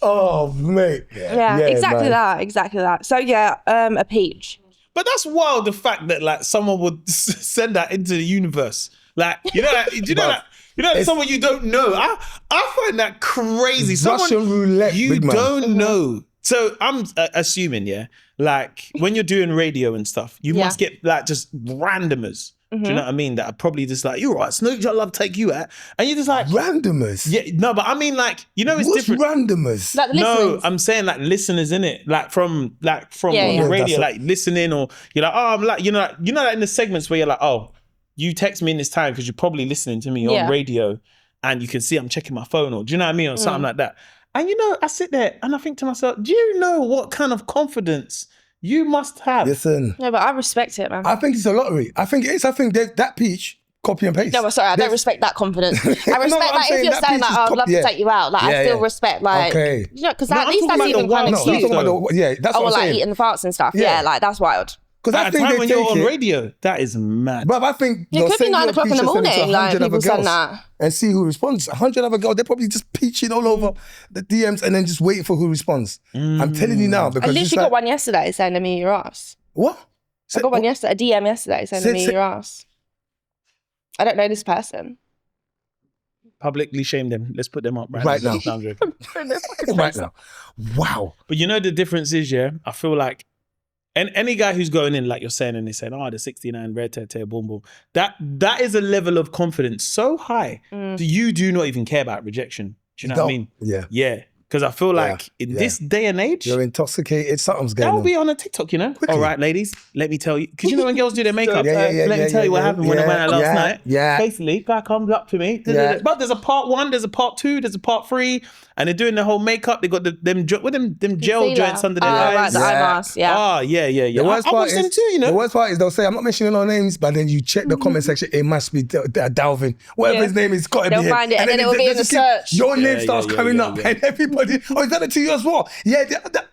Oh, mate. Yeah, exactly man. that. So yeah, a peach. But that's wild, the fact that like someone would send that into the universe. Like, you know, like, do you know that? You know, someone you don't know. I find that crazy. Russian roulette, you big man. don't know. So I'm assuming, yeah, like when you're doing radio and stuff, you must get like just randomers. Do you know what I mean? That are probably just like, you're right, Snooch, I love take you at. And you're just like... Randomers? Yeah, no, but I mean like, you know, it's different. What's randomers? Like No, I'm saying like listeners, innit? Like from on the radio, like listening, or you're like, oh, I'm like, you know, like in the segments where you're like, oh, you text me in this time because you're probably listening to me on radio and you can see I'm checking my phone, or do you know what I mean? Or something like that. And you know, I sit there and I think to myself, do you know what kind of confidence you must have? Listen. No, but I respect it, man. I think it's a lottery. I think it is. I think that peach, copy and paste. No, sorry, I don't respect that confidence. I respect like if you're saying like, oh, I'd love to take you out, like I still respect like, you know, because at least that's even kind of cute. That's what I'm saying. Like eating the farts and stuff. Yeah, like that's wild. Because I think when you're on radio, that is mad. But I think it could be 9 o'clock in the morning, like people send that. And see who responds. 100 other girls, they're probably just peaching all over the DMs and then just waiting for who responds. I'm telling you now, because I literally got one yesterday saying to me your ass. What? I got one yesterday, a DM yesterday saying to me your ass. I don't know this person. Publicly shame them. Let's put them up right now. Right now. Wow. But you know the difference is, yeah, I feel like, and any guy who's going in, like you're saying, and they're saying, oh, the 69, red, boom, boom. That is a level of confidence so high that you do not even care about rejection. Do you know what I mean? Yeah. Yeah. Because I feel like in this day and age, you're intoxicated, something's going on. That'll be on a TikTok, you know? Quickly. All right, ladies, let me tell you. Because you know when girls do their makeup, let me tell you what happened when I went out last night. Yeah. Basically, guy comes up to me. But there's a part 1, there's a part 2, there's a part 3, and they're doing the whole makeup. They got them gel joints under their eyes. Right, the eye mask, Oh, yeah. The worst I part watch them too, you know? The worst part is they'll say, I'm not mentioning no names, but then you check the comment section, it must be Dalvin. Whatever his name is, got to be him. They'll find it, and then it will be in the search. Your name starts coming up, and everybody, oh, is that it to you as well? Yeah,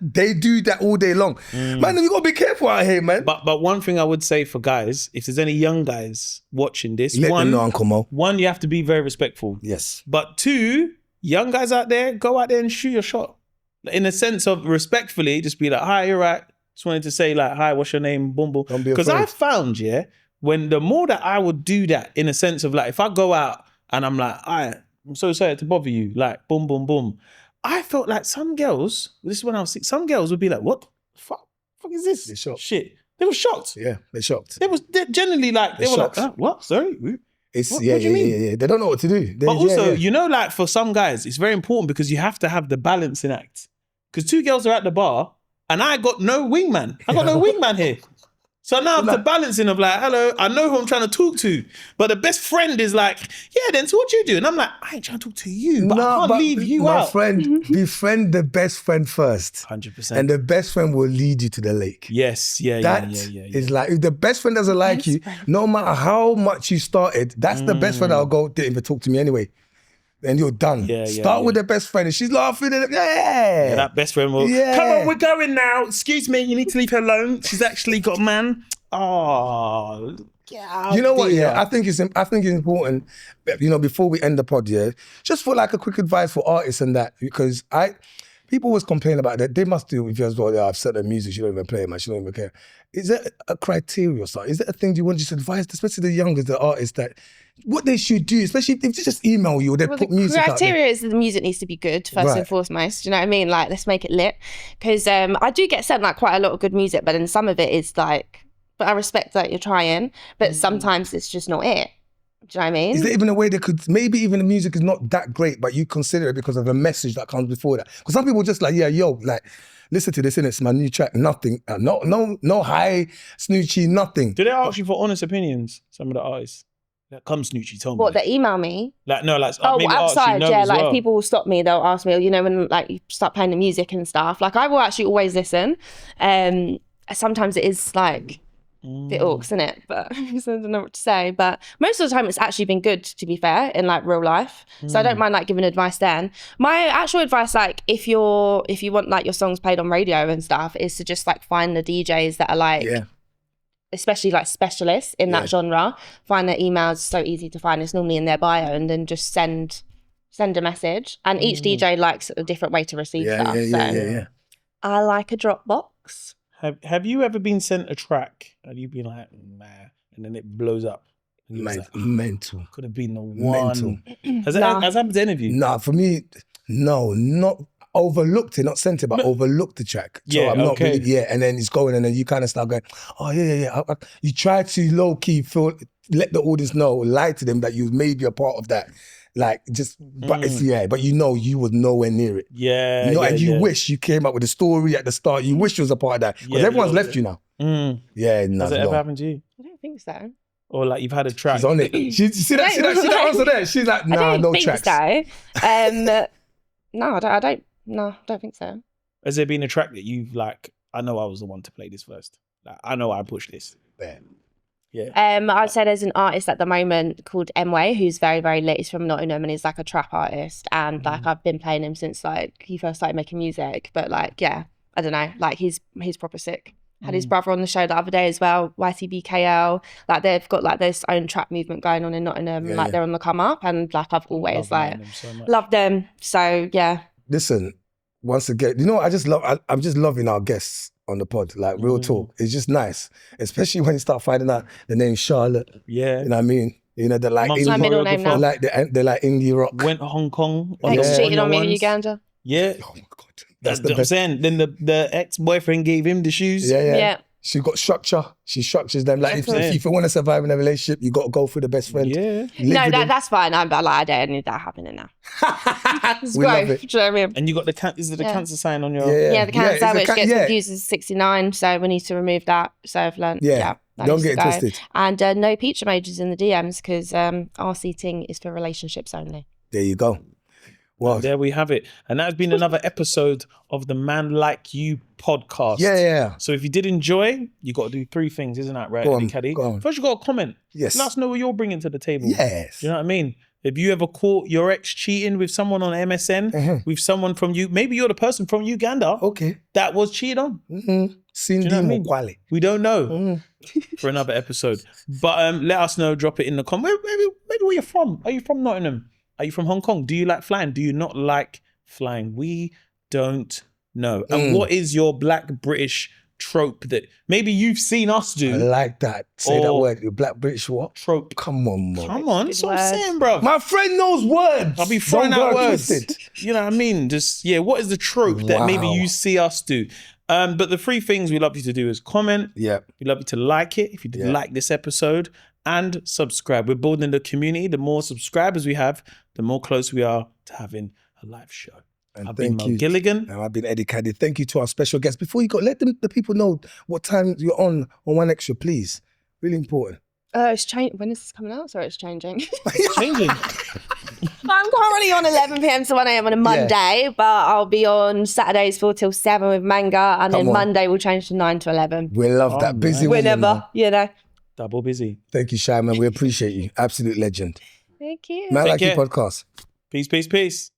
they do that all day long. Man, you got to be careful out here, man. But one thing I would say for guys, if there's any young guys watching this, let them know, Uncle Mo. 1, you have to be very respectful. Yes. But 2, young guys out there, go out there and shoot your shot. In a sense of respectfully, just be like, hi, you're right. Just wanted to say like, hi, what's your name? Boom, boom. Because I found, when the more that I would do that, in a sense of like, if I go out and I'm like, I'm so sorry to bother you, like, boom, boom, boom. I felt like some girls, this is when I was 6, some girls would be like, what the fuck is this? They're shocked. Shit. They were shocked. Yeah, they're shocked. They're generally like, they were shocked. like, what? Sorry? It's what do you mean? Yeah. They don't know what to do. But also, you know, like for some guys, it's very important because you have to have the balancing act. Because 2 girls are at the bar and I got no wingman. I got no wingman here. So now I'm the balancing of like, hello, I know who I'm trying to talk to. But the best friend is like, yeah, then so what you do? And I'm like, I ain't trying to talk to you, but I can't leave you out. My friend, befriend the best friend first. 100%. And the best friend will lead you to the lake. Yes, That is like, if the best friend doesn't like you, no matter how much you started, that's the best friend that'll go, didn't even talk to me anyway. Then you're done. Start with the best friend. And she's laughing. And that best friend will, come on, we're going now. Excuse me, you need to leave her alone. She's actually got a man. Oh, you know what? Yeah, I think it's important. You know, before we end the pod, just for like a quick advice for artists and that, because people always complain about that. They must do with you as well. I've set the music, you don't even play it, man. You don't even care. Is there a criteria or something? Is there a thing you want to advise, especially the youngest, the artists, that what they should do, especially if they just email you or they put music out there? The criteria is that the music needs to be good, first and foremost. Do you know what I mean? Like, let's make it lit. Because I do get sent like quite a lot of good music, but then some of it is like, but I respect that you're trying, but sometimes it's just not it. Do you know what I mean? Is there even a way they could, maybe even the music is not that great, but you consider it because of the message that comes before that? Because some people just like, like, listen to this, and it's my new track, nothing. No hi, Snoochie, nothing. Do they ask you for honest opinions, some of the artists? That comes Snoochie, told me. What, they email me? Like, no, like, maybe outside, like well. if people will stop me, they'll ask me, you know, when like you start playing the music and stuff. Like, I will actually always listen. Sometimes it is like, a bit orcs, isn't it? But I don't know what to say. But most of the time it's actually been good, to be fair, in like real life. So I don't mind like giving advice then. My actual advice, like if you want like your songs played on radio and stuff, is to just like find the DJs that are like, especially like specialists in that genre. Find their emails, so easy to find. It's normally in their bio, and then just send a message. And each DJ likes a different way to receive stuff. I like a Dropbox. Have you ever been sent a track and you've been like, nah, and then it blows up? And you was like, Mental. Could have been the one. Mental. Has that happened to any of you? Nah, for me, no, not overlooked it, not sent it, but overlooked the track. So Yeah, I'm not okay. really, and then it's going, and then you kind of start going, oh, yeah. You try to low key let the audience know, lie to them that you may be a part of that. Like, just, but it's, but you was nowhere near it. Yeah. And you wish you came up with a story at the start. You wish you was a part of that. Because everyone's left you now. Yeah, no. Has it ever happened to you? I don't think so. Or like you've had a track. She's on it. See that answer there? She's like, nah, no tracks. I don't think so. No, I don't think so. Has there been a track that you've like, I know I was the one to play this first. Like, I know I pushed this. Yeah. I'd say there's an artist at the moment called Mway who's very, very lit. He's from Nottingham and he's like a trap artist. And like I've been playing him since like he first started making music. But like, yeah, I don't know. Like he's proper sick. Had his brother on the show the other day as well, YTBKL. Like they've got like this own trap movement going on in Nottingham. They're on the come up, and like I've always loved them. So yeah. Listen, once again, I'm just loving our guests on the pod. Like real talk, it's just nice, especially when you start finding out the name Charlotte. Yeah, you know what I mean. You know they're like my middle name now. They're like indie rock. Went to Hong Kong. Ex cheated on me in Uganda. Yeah. Oh my God. That's what I'm saying. Then the ex-boyfriend gave him the shoes. Yeah. She got structure. She structures them. Like if you want to survive in a relationship, you got to go through the best friend. Yeah. That's fine. I don't need that happening now. It's we love growth. it. Do you know what I mean? And you got the cancer sign on your... Yeah, the cancer which gets confused as 69. So we need to remove that. So I've learned. Yeah. Don't get it twisted. And no peach emojis in the DMs because our seating is for relationships only. There you go. Well, there we have it. And that has been another episode of the Man Like You podcast. Yeah. So if you did enjoy, you got to do 3 things, isn't that right, Kadi? First, you got to comment. Yes. Let us know what you're bringing to the table. Yes. Do you know what I mean? If you ever caught your ex cheating with someone on MSN, with someone from you, maybe you're the person from Uganda that was cheated on. Cindy Mokwale. We don't know for another episode. But let us know, drop it in the comments. Maybe where you're from. Are you from Nottingham? Are you from Hong Kong? Do you like flying? Do you not like flying? We don't know. And what is your Black British trope that maybe you've seen us do? I like that. Say that word. Your Black British what? Trope. Come on, man. Come on. That's what I'm saying, bro. My friend knows words. I'll be throwing out words. You know what I mean? Just, what is the trope that maybe you see us do? But the 3 things we love you to do is comment. Yeah. We love you to like it if you did like this episode. And subscribe. We're building the community. The more subscribers we have, the more close we are to having a live show. And I've been Mo Gilligan. And I've been Eddie Kadi. Thank you to our special guest. Before you go, let the people know what time you're on One Extra, please. Really important. It's changing. When is this coming out? Sorry, it's changing. It's changing. I'm currently on 11 p.m. to 1 a.m. on a Monday, but I'll be on Saturdays 4 till 7 with Manga, and then Monday we'll change to 9 to 11. We love that. Busy whenever, Double busy. Thank you, Shy, man. We appreciate you. Absolute legend. Thank you. Man Like You podcast. Peace.